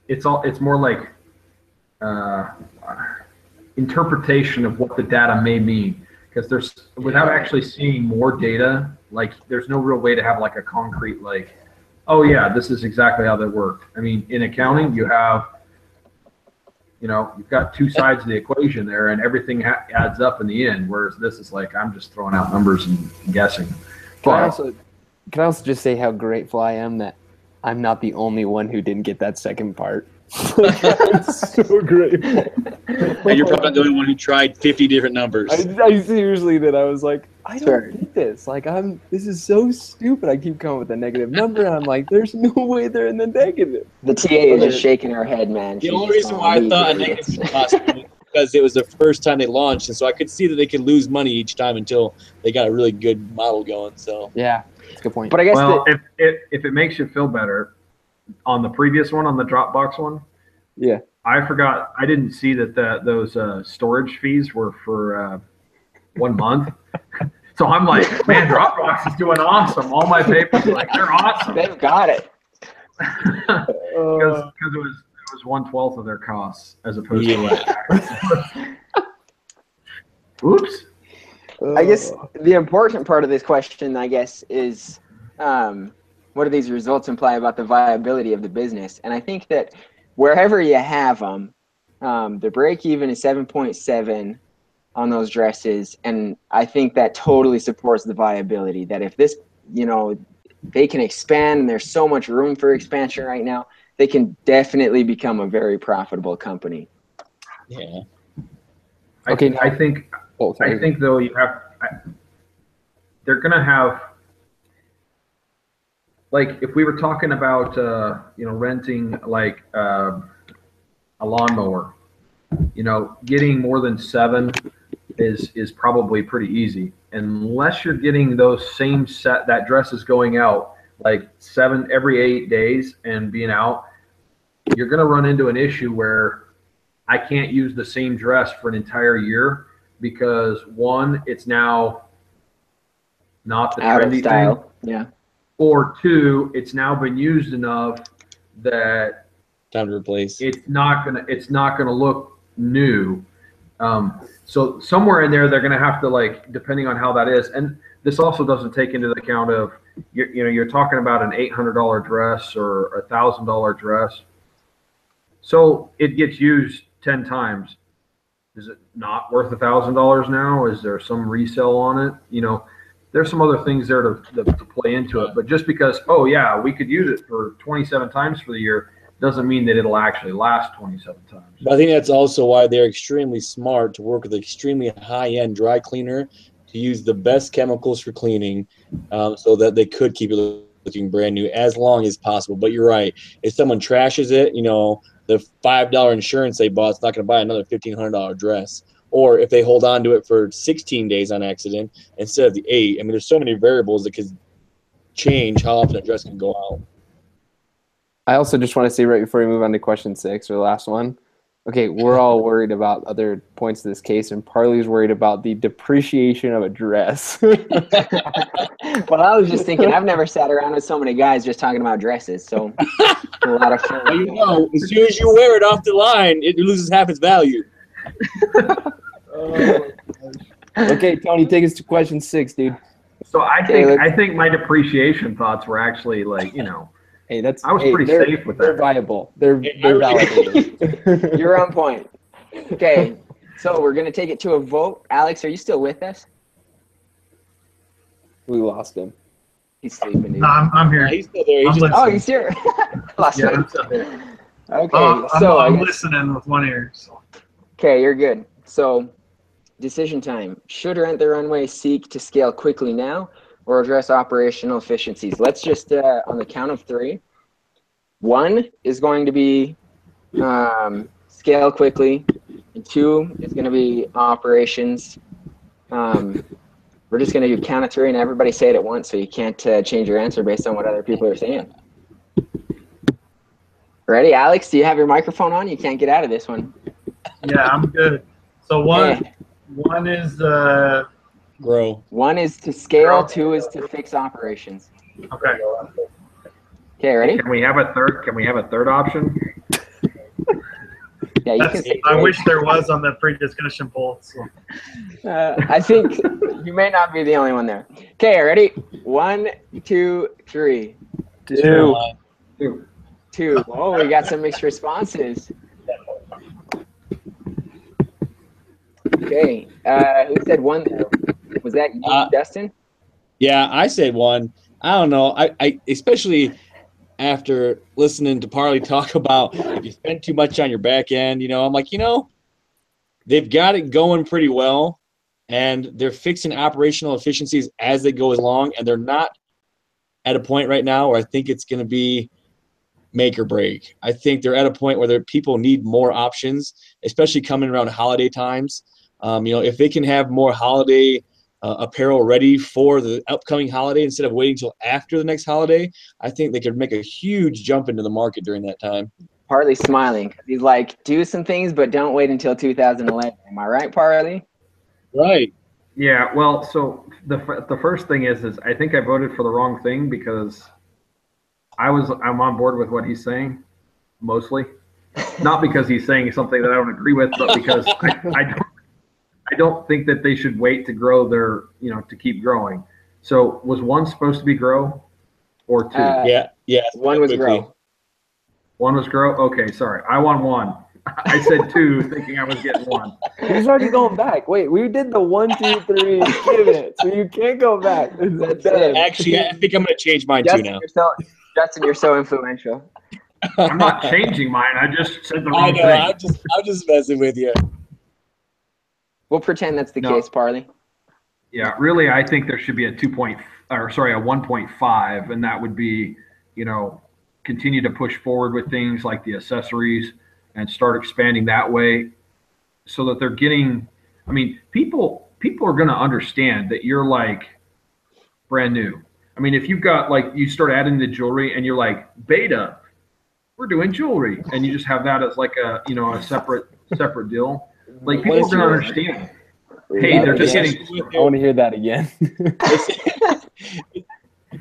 it's more like interpretation of what the data may mean, because there's, without actually seeing more data, like there's no real way to have like a concrete, like, oh yeah, this is exactly how that worked. I mean, in accounting, you have, you've got two sides of the equation there, and everything adds up in the end, whereas this is like, I'm just throwing out numbers and guessing. Can I also just say how grateful I am that I'm not the only one who didn't get that second part. I'm so grateful. you're probably not the only one who tried 50 different numbers. I seriously did. I was like, I don't Sure. get this. Like, this is so stupid. I keep coming with a negative number, and I'm like, there's no way they're in the negative. The TA is just shaking her head, man. The She's only just reason going, why I "These thought a idiots." negative was possible was because it was the first time they launched, and so I could see that they could lose money each time until they got a really good model going. So Yeah, that's a good point. But I guess Well, if it makes you feel better, on the previous one, on the Dropbox one, Yeah. I forgot, I didn't see that those storage fees were for 1 month. So I'm like, man, Dropbox is doing awesome. All my papers, like, they're awesome. they've got it. Because it was 1/12 of their costs, as opposed to like, oops. I guess the important part of this question, I guess, is what do these results imply about the viability of the business? And I think that wherever you have them, the break even is 7.7 on those dresses. And I think that totally supports the viability, that if this, they can expand, and there's so much room for expansion right now, they can definitely become a very profitable company. yeah, Okay, I think though they're gonna have, like, if we were talking about renting like a lawnmower, getting more than 7 is probably pretty easy, unless you're getting those same set, that dress is going out like 7 every 8 days and being out. You're gonna run into an issue where I can't use the same dress for an entire year, because one, it's now not the Out of trendy style. thing, Yeah. or two, it's now been used enough that time to replace. it's not gonna look new. So somewhere in there, they're gonna have to, like, depending on how that is, and this also doesn't take into account of you're talking about an $800 dress or $1,000 dress, so it gets used 10 times. Is it not worth $1,000 now? Is there some resale on it? There's some other things there to play into it. But just because, oh yeah, we could use it for 27 times for the year, doesn't mean that it'll actually last 27 times. But I think that's also why they're extremely smart to work with an extremely high-end dry cleaner to use the best chemicals for cleaning, so that they could keep it looking brand new as long as possible. But you're right. If someone trashes it, the $5 insurance they bought is not going to buy another $1,500 dress. Or if they hold on to it for 16 days on accident instead of the 8. I mean, there's so many variables that could change how often a dress can go out. I also just want to say right before we move on to question 6, or the last one, Okay, we're all worried about other points of this case, and Parley's worried about the depreciation of a dress. Well, I was just thinking, I've never sat around with so many guys just talking about dresses, so a lot of fun. Well, you know, as soon as you wear it off the line, it loses half its value. Okay, Tony, take us to question 6, dude. So I Okay, think my depreciation thoughts were actually like, you know, Hey, that's I was pretty they're- safe with They're that. viable. They're validated. You're on point. Okay, so we're going to take it to a vote. Alex, are you still with us? We lost him. He's sleeping, dude. No, I'm here. He's still there. He's I'm just, listening. Oh, he's here. Lost Yeah, him. I'm still here. Okay, I'm I guess- listening with one ear. So. Okay, you're good. So, decision time. Should Rent the Runway seek to scale quickly now or address operational efficiencies? Let's just, on the count of 3. 1 is going to be scale quickly, and 2 is going to be operations. We're just going to do count of 3, and everybody say it at once, so you can't change your answer based on what other people are saying. Ready? Alex, do you have your microphone on? You can't get out of this one. Yeah, I'm good. So one Okay. one is grow. 1 is to scale, 2 is to fix operations. okay. Okay, ready? Can we have a third? Can we have a third option? Yeah, you can That's, say I three. wish there was on the pre-discussion poll. So. I think you may not be the only one there. Okay, ready? 1, 2, 3. 2. 2. Oh, we got some mixed responses. Okay, who said 1 there? Was that you, Dustin? Yeah, I said 1. I don't know. I especially after listening to Parley talk about if you spend too much on your back end, you know, I'm like, you know, they've got it going pretty well, and they're fixing operational efficiencies as they go along, and they're not at a point right now where I think it's going to be make or break. I think they're at a point where people need more options, especially coming around holiday times. You know, if they can have more holiday apparel ready for the upcoming holiday instead of waiting till after the next holiday, I think they could make a huge jump into the market during that time. Parley smiling. He's like, do some things, but don't wait until 2011. Am I right, Parley? Right. Yeah. Well, so the first thing is I think I voted for the wrong thing because I'm on board with what he's saying, mostly, not because he's saying something that I don't agree with, but because I don't think that they should wait to grow their, you know, to keep growing. So was 1 supposed to be grow or 2? Yeah. 1 was quickly. grow. 1 was grow. Okay, sorry. I won 1. I said 2, thinking I was getting 1. He's already going back. Wait, we did the 1, 2, 3 pivot, so you can't go back. That's it. Actually, I think I'm going to change mine too now. Justin, you're so influential. I'm not changing mine. I just said the I wrong know. thing. I'm just messing with you. We'll pretend that's the No. case, Parley. Yeah, really, I think there should be a 1.5, and that would be, you know, continue to push forward with things like the accessories and start expanding that way so that they're getting, I mean, people are going to understand that you're like brand new. I mean, if you've got like, you start adding the jewelry and you're like, beta, we're doing jewelry. And you just have that as like a, you know, a separate deal. Like people are going to understand. Hey, they're just getting. I want to hear that again.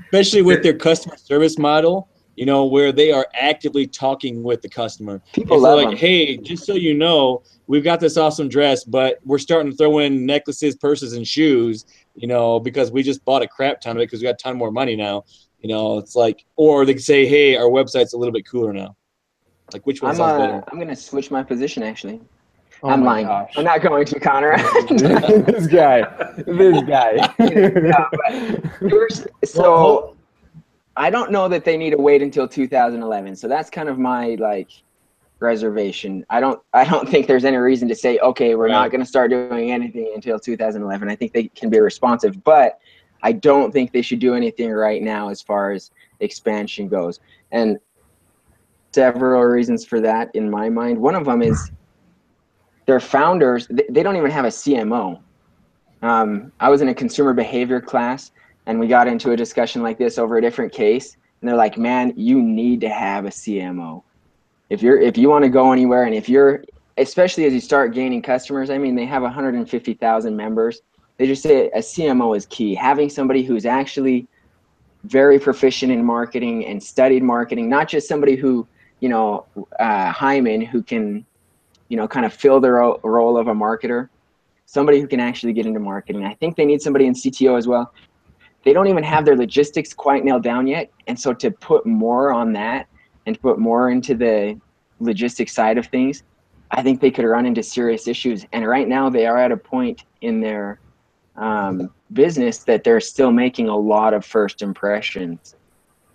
Especially with their customer service model, you know, where they are actively talking with the customer. People If they're love like, them. hey, just so you know, we've got this awesome dress, but we're starting to throw in necklaces, purses, and shoes, you know, because we just bought a crap ton of it because we got a ton more money now. You know, it's like, or they can say, hey, our website's a little bit cooler now. Like, which one sounds better? I'm going to switch my position, actually. Oh I'm my lying. gosh. I'm not going to, Connor. This guy. Yeah, but so I don't know that they need to wait until 2011. So that's kind of my like reservation. I don't think there's any reason to say, okay, we're not going to start doing anything until 2011. I think they can be responsive, but I don't think they should do anything right now as far as expansion goes. And several reasons for that in my mind. One of them is their founders, they don't even have a CMO. I was in a consumer behavior class and we got into a discussion like this over a different case. And they're like, man, you need to have a CMO. If you want to go anywhere and if you're especially as you start gaining customers. I mean, they have 150,000 members. They just say a CMO is key. Having somebody who's actually very proficient in marketing and studied marketing, not just somebody who, Hyman, who can, kind of fill the role of a marketer, somebody who can actually get into marketing. I think they need somebody in CTO as well. They don't even have their logistics quite nailed down yet. And so to put more on that and to put more into the logistics side of things, I think they could run into serious issues. And right now they are at a point in their business that they're still making a lot of first impressions.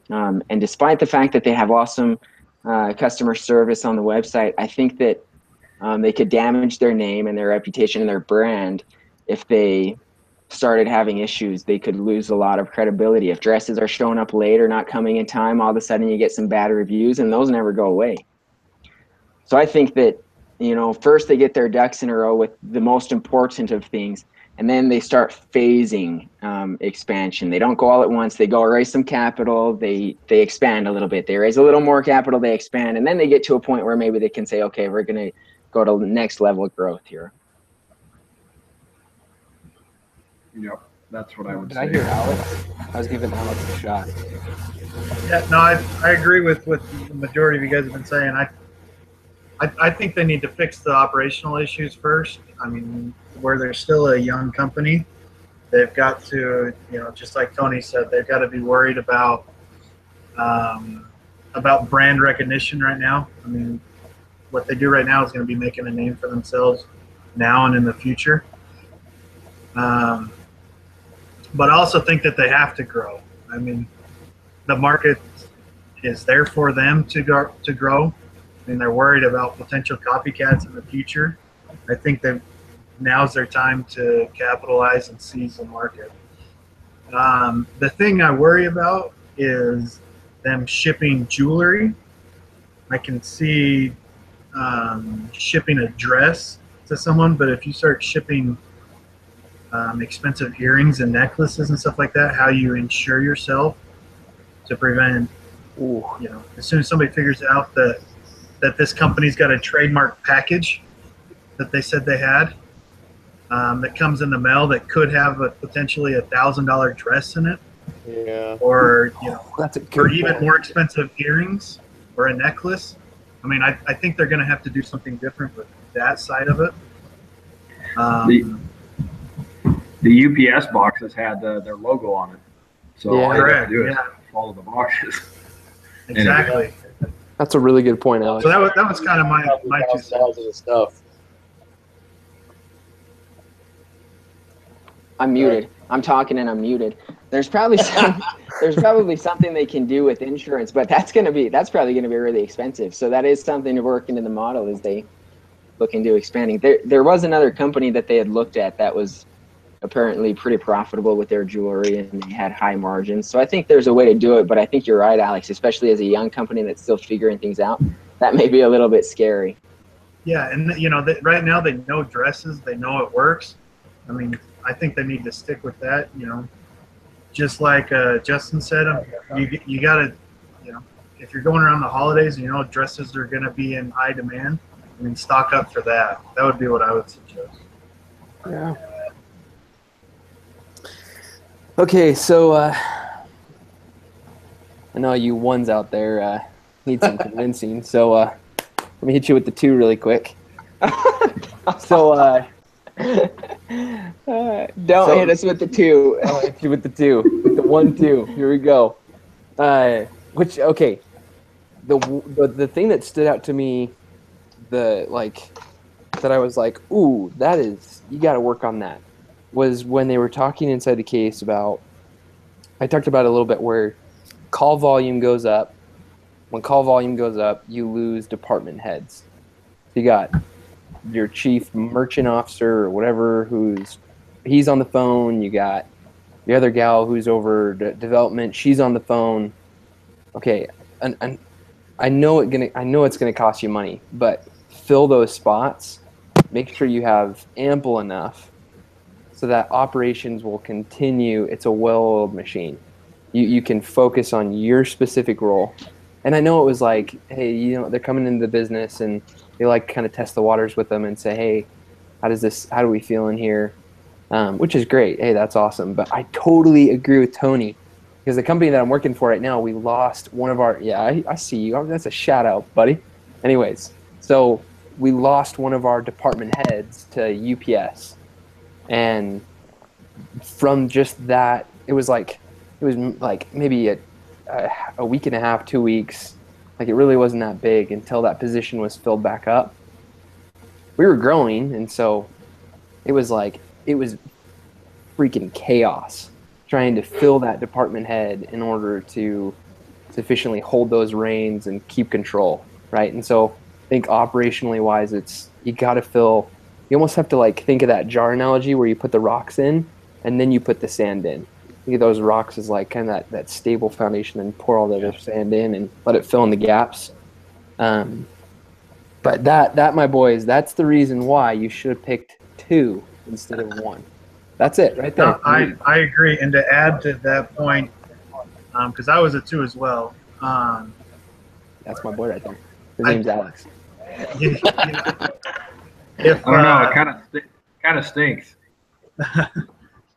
And despite the fact that they have awesome customer service on the website, I think that they could damage their name and their reputation and their brand if they started having issues. They could lose a lot of credibility. If dresses are showing up late or not coming in time, all of a sudden you get some bad reviews, and those never go away. So I think that, first they get their ducks in a row with the most important of things, and then they start phasing expansion. They don't go all at once. They go raise some capital. They expand a little bit. They raise a little more capital. They expand, and then they get to a point where maybe they can say, okay, we're going to go to the next level of growth here. Yep, that's what I would Did say. I hear Alex? I was giving Alex a shot. Yeah, no, I agree with what the majority of you guys have been saying. I think they need to fix the operational issues first. I mean, where they're still a young company, they've got to, just like Tony said, they've got to be worried about brand recognition right now. I mean, what they do right now is going to be making a name for themselves now and in the future. But I also think that they have to grow. I mean, the market is there for them to grow. I mean, they're worried about potential copycats in the future. I think that now's their time to capitalize and seize the market. The thing I worry about is them shipping jewelry. I can see shipping a dress to someone, but if you start shipping expensive earrings and necklaces and stuff like that, how you insure yourself to prevent, as soon as somebody figures out that this company's got a trademark package that they said they had, that comes in the mail that could have potentially $1,000 dress in it, or That's a or good even point. more expensive earrings or a necklace. I mean, I think they're going to have to do something different with that side of it. The UPS boxes had their logo on it, so Yeah. all you have Correct, to do is yeah. follow the boxes. Exactly. That's a really good point, Alex. So that was kind of my 2 cents. $1,000 of stuff. I'm muted. I'm talking and I'm muted. There's probably something they can do with insurance, but that's probably gonna be really expensive. So that is something to work into the model as they look into expanding. There was another company that they had looked at that was apparently pretty profitable with their jewelry, and they had high margins. So I think there's a way to do it, but I think you're right, Alex, especially as a young company that's still figuring things out. That may be a little bit scary. Yeah, and right now they know dresses, they know it works. I mean, I think they need to stick with that. Just like Justin said, you got to, if you're going around the holidays, dresses are going to be in high demand. I mean, stock up for that. That would be what I would suggest. Yeah. Okay, so I know you ones out there need some convincing. So let me hit you with the 2 really quick. So Don't hit us with the 2. I'll hit you with the 2. With the 1, 2. Here we go. The thing that stood out to me, that I was like, ooh, you got to work on that, was when they were talking inside the case about, I talked about it a little bit, where call volume goes up. When call volume goes up, you lose department heads. You got your chief merchant officer or whatever, he's on the phone. You got the other gal who's over development. She's on the phone. Okay, and I know it's gonna cost you money, but fill those spots. Make sure you have ample enough so that operations will continue. It's a well-oiled machine. You can focus on your specific role. And I know it was like, hey, they're coming into the business and they like kind of test the waters with them and say, hey, how do we feel in here? Which is great. Hey, that's awesome. But I totally agree with Tony, because the company that I'm working for right now, we lost one of our, I see you. That's a shout out, buddy. Anyways, so we lost one of our department heads to UPS. And from just that, it was like maybe a week and a half, 2 weeks. Like, it really wasn't that big until that position was filled back up. We were growing, and so it was freaking chaos trying to fill that department head in order to sufficiently hold those reins and keep control, right? And so I think operationally wise, you almost have to like think of that jar analogy where you put the rocks in and then you put the sand in. Think of those rocks as like kind of that stable foundation, and pour all the other sand in and let it fill in the gaps. But that, my boys, that's the reason why you should have picked 2 instead of 1. That's it right there. No, I agree. And to add to that point, because I was a 2 as well. That's my boy right there. His name's Alex. If, I don't know. It kind of stinks.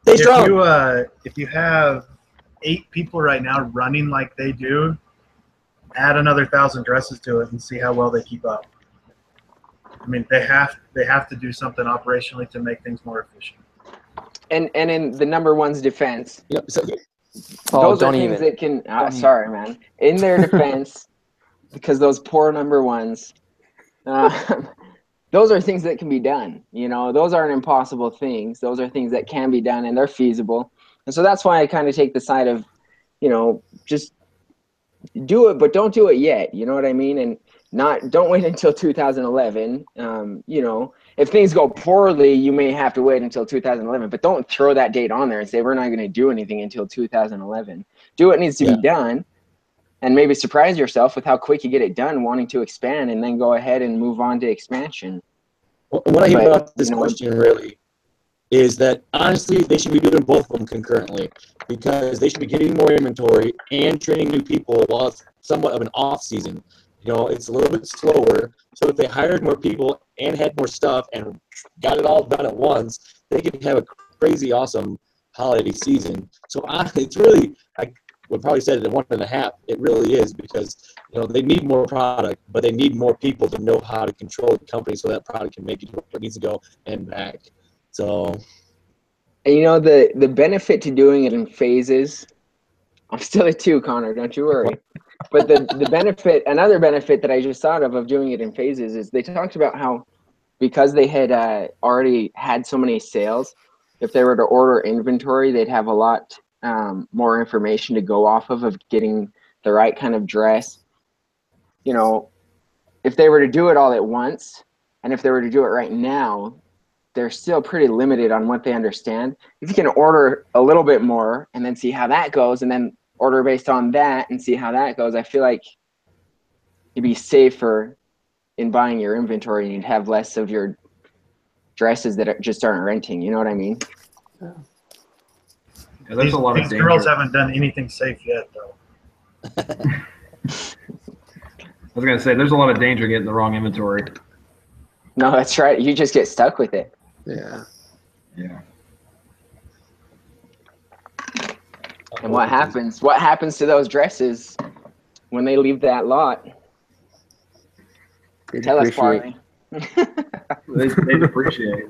if you have 8 people right now running like they do, add another 1,000 dresses to it and see how well they keep up. I mean, they have to do something operationally to make things more efficient. And in the number one's defense, Yep. So, those are things that can. Sorry, man. In their defense, because those poor number ones, those are things that can be done. You know, those aren't impossible things. Those are things that can be done, and they're feasible. And so that's why I kind of take the side of, you know, just do it, but don't do it yet. You know what I mean? And don't wait until 2011. You know, if things go poorly, you may have to wait until 2011, but don't throw that date on there and say, we're not going to do anything until 2011. Do what needs to be done, and maybe surprise yourself with how quick you get it done, wanting to expand, and then go ahead and move on to expansion. what I hear about this question really is that honestly, they should be doing both of them concurrently, because they should be getting more inventory and training new people while it's somewhat of an off season. You know, it's a little bit slower. So if they hired more people and had more stuff and got it all done at once, they could have a crazy awesome holiday season. So it's really, I would probably say it at 1.5. It really is, because, you know, they need more product, but they need more people to know how to control the company so that product can make it where it needs to go and back. So, and you know, the benefit to doing it in phases, I'm still at 2, Connor, don't you worry. But the benefit, another benefit that I just thought of doing it in phases, is they talked about how, because they had already had so many sales, if they were to order inventory, they'd have a lot more information to go off of getting the right kind of dress. You know, if they were to do it all at once, and if they were to do it right now, they're still pretty limited on what they understand. If you can order a little bit more and then see how that goes, and then order based on that and see how that goes, I feel like you'd be safer in buying your inventory, and you'd have less of your dresses that just aren't renting. You know what I mean? Yeah, there's a lot of danger. Girls haven't done anything safe yet, though. I was going to say, there's a lot of danger getting the wrong inventory. No, that's right. You just get stuck with it. Yeah. Yeah. And what happens? What happens to those dresses when they leave that lot? Tell us, Parley. They depreciate.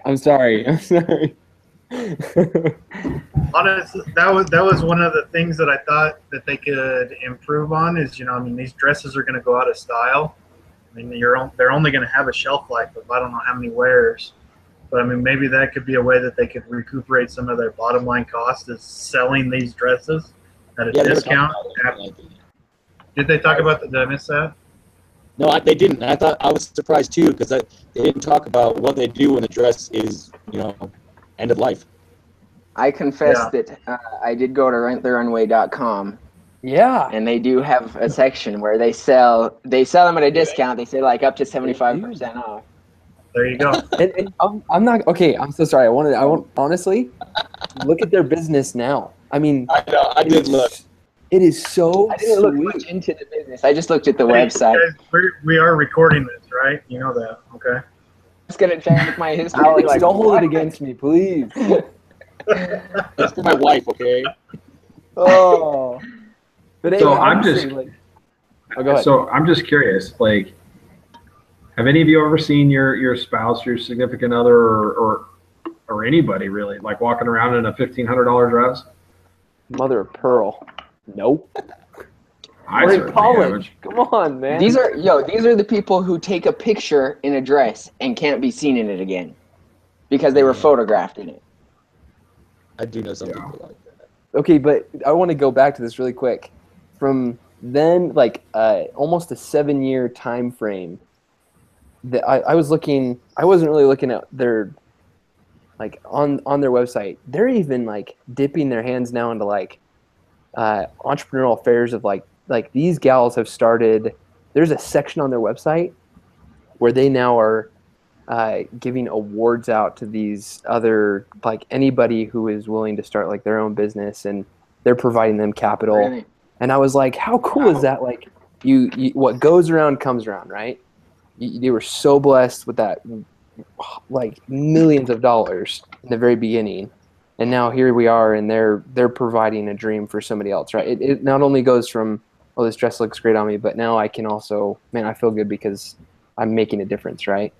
I'm sorry. Honestly, that was one of the things that I thought that they could improve on is, you know, I mean, these dresses are going to go out of style. I mean, they're only going to have a shelf life of I don't know how many wears. But I mean, maybe that could be a way that they could recuperate some of their bottom line cost, is selling these dresses at a discount. Did they talk about that? Did I miss that? No, they didn't. I was surprised too, because they didn't talk about what they do when the dress is, you know, end of life. I confess that I did go to renttherunway.com. Yeah. And they do have a section where they sell them at a discount. They say like up to 75% off. There you go. And I'm not okay. I'm so sorry. I want honestly look at their business now. I mean, I know. I did look. It is so I didn't look much sweet. into the business. I just looked at the Hey, website. guys, we are recording this, right? You know that, okay? It's gonna check my history. Alex, like, don't hold what? it against me, please. That's for my wife, okay? Oh. But So anyway, I'm obviously, just- like, oh, go ahead. So I'm just curious, like, have any of you ever seen your spouse, your significant other, or anybody really, like walking around in a $1,500 dress? Mother of pearl. Nope. I We're in certainly college. Come on, man. These are the people who take a picture in a dress and can't be seen in it again because they were photographed in it. I do know some Yeah. people like that. Okay, but I want to go back to this really quick. From then, like almost a 7-year time frame, that I was looking. I wasn't really looking at their, like on their website. They're even like dipping their hands now into like entrepreneurial affairs of like these gals have started. There's a section on their website where they now are giving awards out to these other, like anybody who is willing to start like their own business, and they're providing them capital. Really? And I was like, how cool is that? Like you what goes around comes around, right? You were so blessed with that, like millions of dollars in the very beginning, and now here we are, and they're providing a dream for somebody else, right? It not only goes from, oh, this dress looks great on me, but now I can also, man, I feel good because I'm making a difference, right?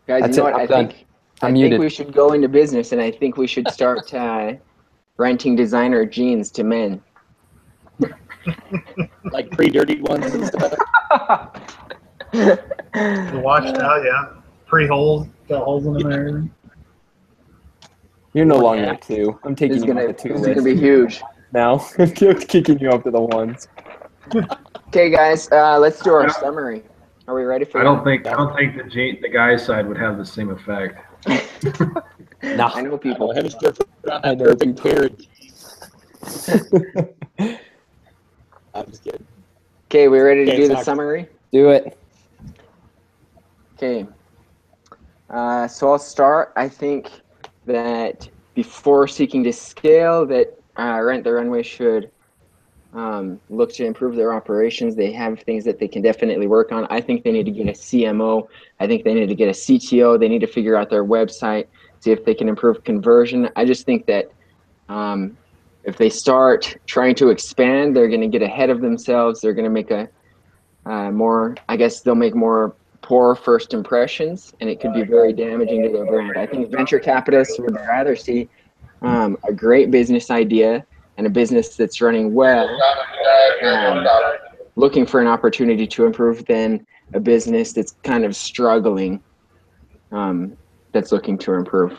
Guys, That's you know it. what? I'm I done. think I'm muted. we should go into business, and I think we should start renting designer jeans to men. Like pre-dirty ones and stuff. The washed out, yeah. Pre-holes, got holes in them and everything. You're no longer a 2. I'm This taking is you gonna off the 2 this is gonna list be huge. now. I'm kicking you up to the 1s. Okay, guys, let's do our summary. Are we ready for I don't that? think the guy's side would have the same effect. Nah. I know I people. have a put on I that know perfect pair of jeans. I'm just kidding. Okay, we ready to Okay, do the Zach. summary? Do it. Okay. So I'll start. I think that before seeking to scale, that Rent the Runway should look to improve their operations. They have things that they can definitely work on. I think they need to get a CMO. I think they need to get a CTO. They need to figure out their website, see if they can improve conversion. I just think that if they start trying to expand, they're going to get ahead of themselves. They're going to make they'll make more poor first impressions, and it could be very damaging to their brand. I think venture capitalists would rather see a great business idea and a business that's running well, looking for an opportunity to improve, than a business that's kind of struggling, that's looking to improve.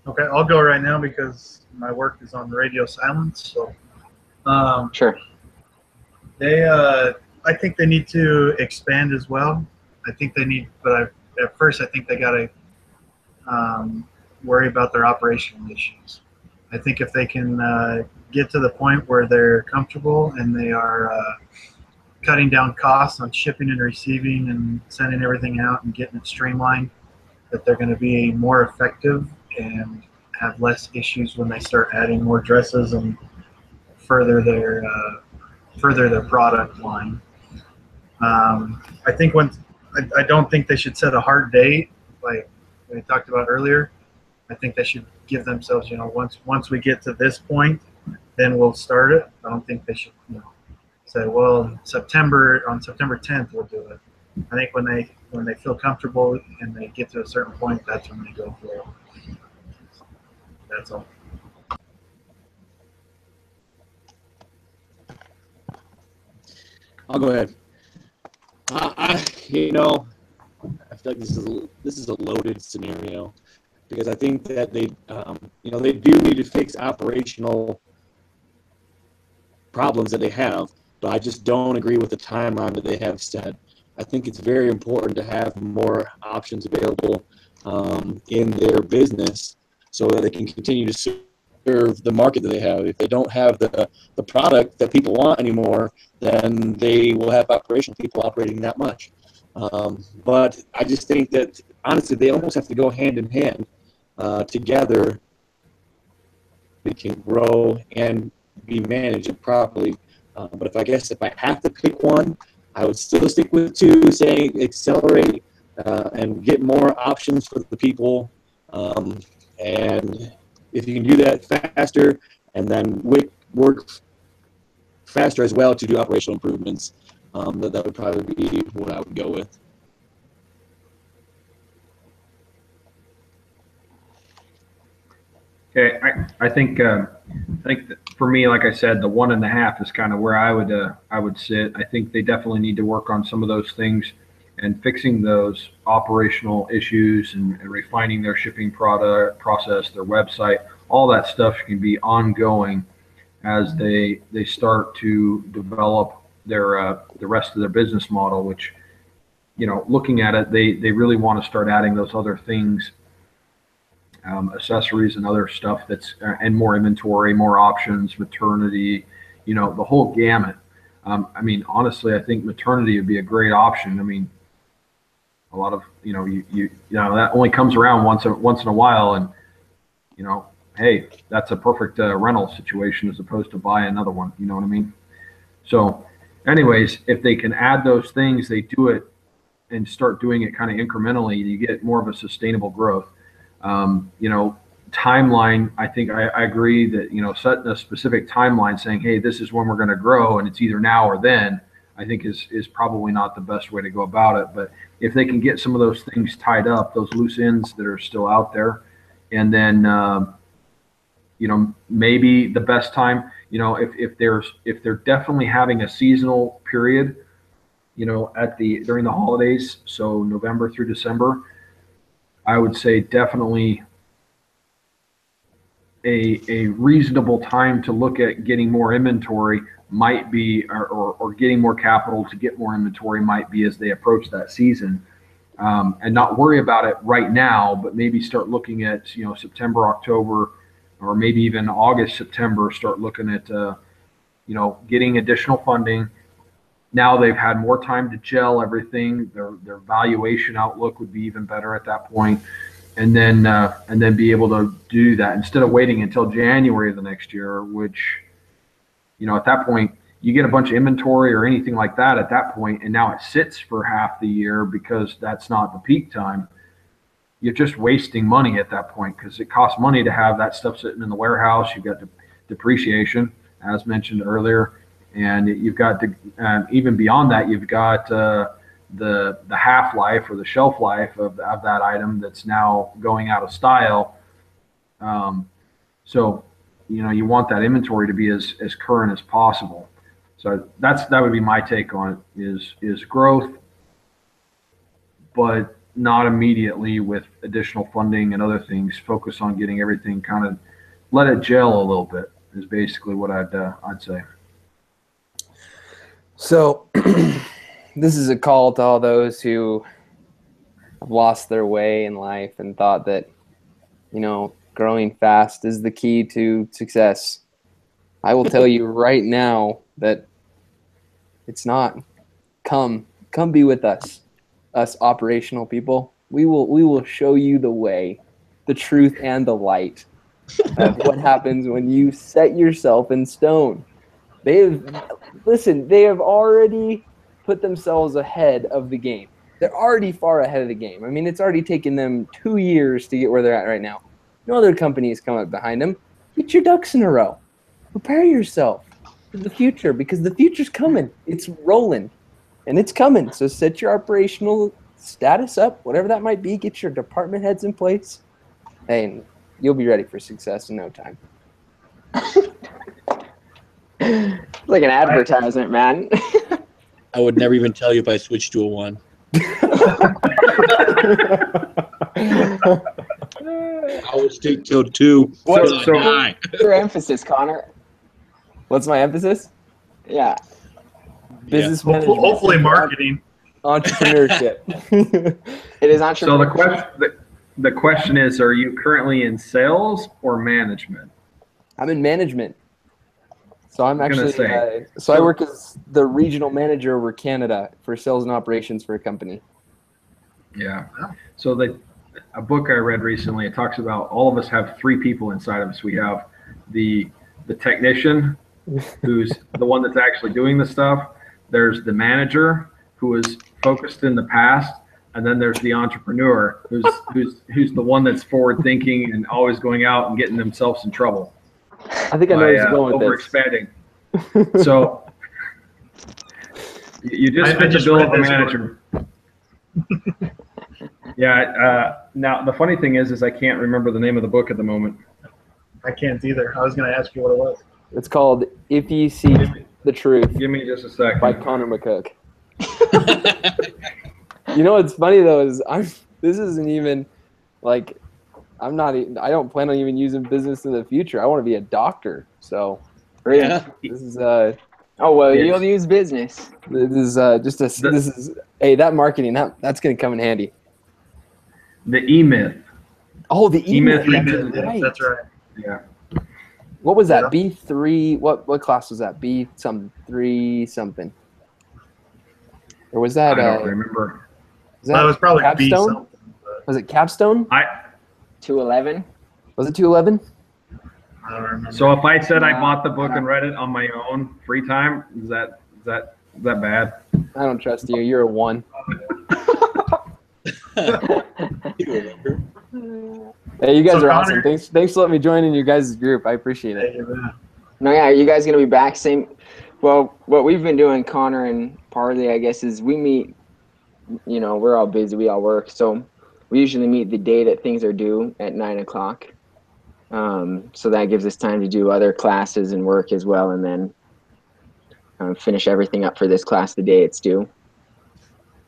Okay, I'll go right now because my work is on radio silence. So, Sure. I think they need to expand as well. I think they need, but at first I think they got to worry about their operational issues. I think if they can get to the point where they're comfortable and they are cutting down costs on shipping and receiving and sending everything out and getting it streamlined, that they're going to be more effective and have less issues when they start adding more dresses and further their product line. I think I don't think they should set a hard date like we talked about earlier. I think they should give themselves, once we get to this point, then we'll start it. I don't think they should, say, well, on September 10th we'll do it. I think when they feel comfortable and they get to a certain point, that's when they go for it. That's all. I'll go ahead. I feel like this is a loaded scenario, because I think that they do need to fix operational problems that they have, but I just don't agree with the timeline that they have set. I think it's very important to have more options available in their business so that they can continue to serve the market that they have. If they don't have the product that people want anymore, then they will have operational people operating that much. But I just think that, honestly, they almost have to go hand in hand together it can grow and be managed properly. But if I have to pick one, I would still stick with two, saying accelerate and get more options for the people. And if you can do that faster and then work faster as well to do operational improvements, that would probably be what I would go with. Okay, I think that for me, like I said, the 1.5 is kind of where I would sit. I think they definitely need to work on some of those things and fixing those operational issues and refining their shipping process, their website. All that stuff can be ongoing as they start to develop their the rest of their business model. Which, looking at it, they really want to start adding those other things. Accessories and other stuff and more inventory, more options, maternity, the whole gamut. Honestly, I think maternity would be a great option. A lot of, that only comes around once in a while, and, hey, that's a perfect rental situation as opposed to buy another one. You know what I mean? So anyways, if they can add those things, they do it and start doing it kind of incrementally, you get more of a sustainable growth. Timeline, I think I agree that, setting a specific timeline saying, hey, this is when we're going to grow and it's either now or then, I think is probably not the best way to go about it. But if they can get some of those things tied up, those loose ends that are still out there, and then, maybe the best time, if they're definitely having a seasonal period, during the holidays, so November through December, I would say definitely a reasonable time to look at getting more inventory might be, or getting more capital to get more inventory might be as they approach that season, and not worry about it right now, but maybe start looking at, September, October, or maybe even August, September, start looking at, getting additional funding. Now they've had more time to gel everything. Their valuation outlook would be even better at that point, and then be able to do that instead of waiting until January of the next year. Which, at that point, you get a bunch of inventory or anything like that at that point, and now it sits for half the year because that's not the peak time. You're just wasting money at that point because it costs money to have that stuff sitting in the warehouse. You've got the depreciation, as mentioned earlier. And you've got even beyond that, you've got the half-life or the shelf life of that item that's now going out of style. So, you want that inventory to be as current as possible. So that would be my take on it, is growth, but not immediately with additional funding and other things. Focus on getting everything kind of, let it gel a little bit is basically what I'd say. So this is a call to all those who have lost their way in life and thought that, growing fast is the key to success. I will tell you right now that it's not. Come be with us operational people. We will show you the way, the truth, and the light of what happens when you set yourself in stone. They have already put themselves ahead of the game. They're already far ahead of the game. It's already taken them 2 years to get where they're at right now. No other company has come up behind them. Get your ducks in a row. Prepare yourself for the future, because the future's coming. It's rolling, and it's coming. So set your operational status up, whatever that might be. Get your department heads in place, and you'll be ready for success in no time. Like an advertisement, man. I would never even tell you if I switched to a 1. I would stick till 2. What's your emphasis, Connor? What's my emphasis? Yeah. Business management. Hopefully marketing. Entrepreneurship. It is entrepreneurship. So the question is, are you currently in sales or management? I'm in management. So I'm actually, I work as the regional manager over Canada for sales and operations for a company. Yeah. So a book I read recently, it talks about all of us have 3 people inside of us. We have the technician, who's the one that's actually doing the stuff. There's the manager, who is focused in the past, and then there's the entrepreneur, who's the one that's forward thinking and always going out and getting themselves in trouble. I think I know where he's going with this. Overexpanding. So you just fit the bill of a manager. Yeah. Now the funny thing is I can't remember the name of the book at the moment. I can't either. I was going to ask you what it was. It's called If You Seek the Truth Give me just a second. by Connor McCook. You know what's funny though is this isn't even like I don't plan on even using business in the future. I want to be a doctor. So Yeah. this is Oh well, Yes. you'll use business. this is hey, that marketing that's gonna come in handy. The E-Myth. Oh, the E-Myth email. Revisited. Right. That's right. Yeah. What was that? Yeah. B3. What class was that? B some 3 something. Or was that I don't remember. was Well, it was probably B Capstone? something. But Was it Capstone? 211. Was it 211? I don't remember. So if I said I bought the book and read it on my own free time, is that bad? I don't trust you. You're a 1. Hey, you guys So are awesome. Connor- Thanks for letting me join in your guys' group. I appreciate it. Hey, man. No, yeah, are you guys gonna be back? Same. Well, what we've been doing, Connor and Parley, I guess, is we meet. You know, we're all busy. We all work, so we usually meet the day that things are due at 9 o'clock. So that gives us time to do other classes and work as well, and then finish everything up for this class the day it's due.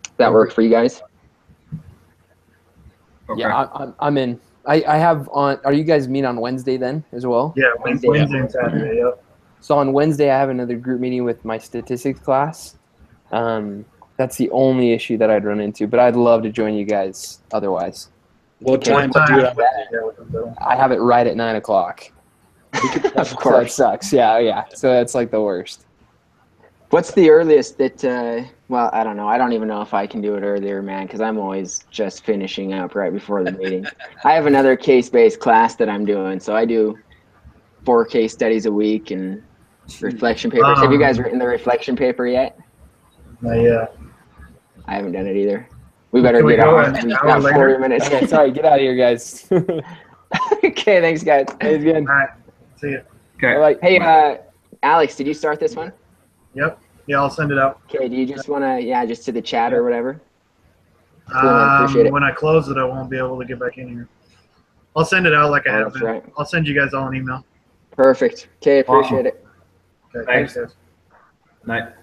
Does that work for you guys? Okay. Yeah, I'm in. I have on. Are you guys meet on Wednesday then as well? Yeah, Wednesday and Saturday. Yep. So on Wednesday I have another group meeting with my statistics class. That's the only issue that I'd run into, but I'd love to join you guys otherwise. What time to do it on Wednesday? I have it right at 9 o'clock. Of So that course. sucks. Yeah. So that's like the worst. What's the earliest that? Well, I don't know. I don't even know if I can do it earlier, man, because I'm always just finishing up right before the meeting. I have another case-based class that I'm doing, so I do 4 case studies a week and reflection papers. Have you guys written the reflection paper yet? Yeah. I haven't done it either. We better Can we get go on. an We've hour got 40 later? minutes. Okay, sorry. Get out of here, guys. Okay, thanks, guys. Thanks again. All right. See you. Okay. Bye-bye. Hey, Alex, did you start this one? Yep. Yeah, I'll send it out. Okay, do you just want to, just to the chat or whatever? Cool, man, appreciate it. When I close it, I won't be able to get back in here. I'll send it out like I Oh, have that's been. right. I'll send you guys all an email. Perfect. Okay, appreciate it. Okay, Thanks. thanks guys. Night.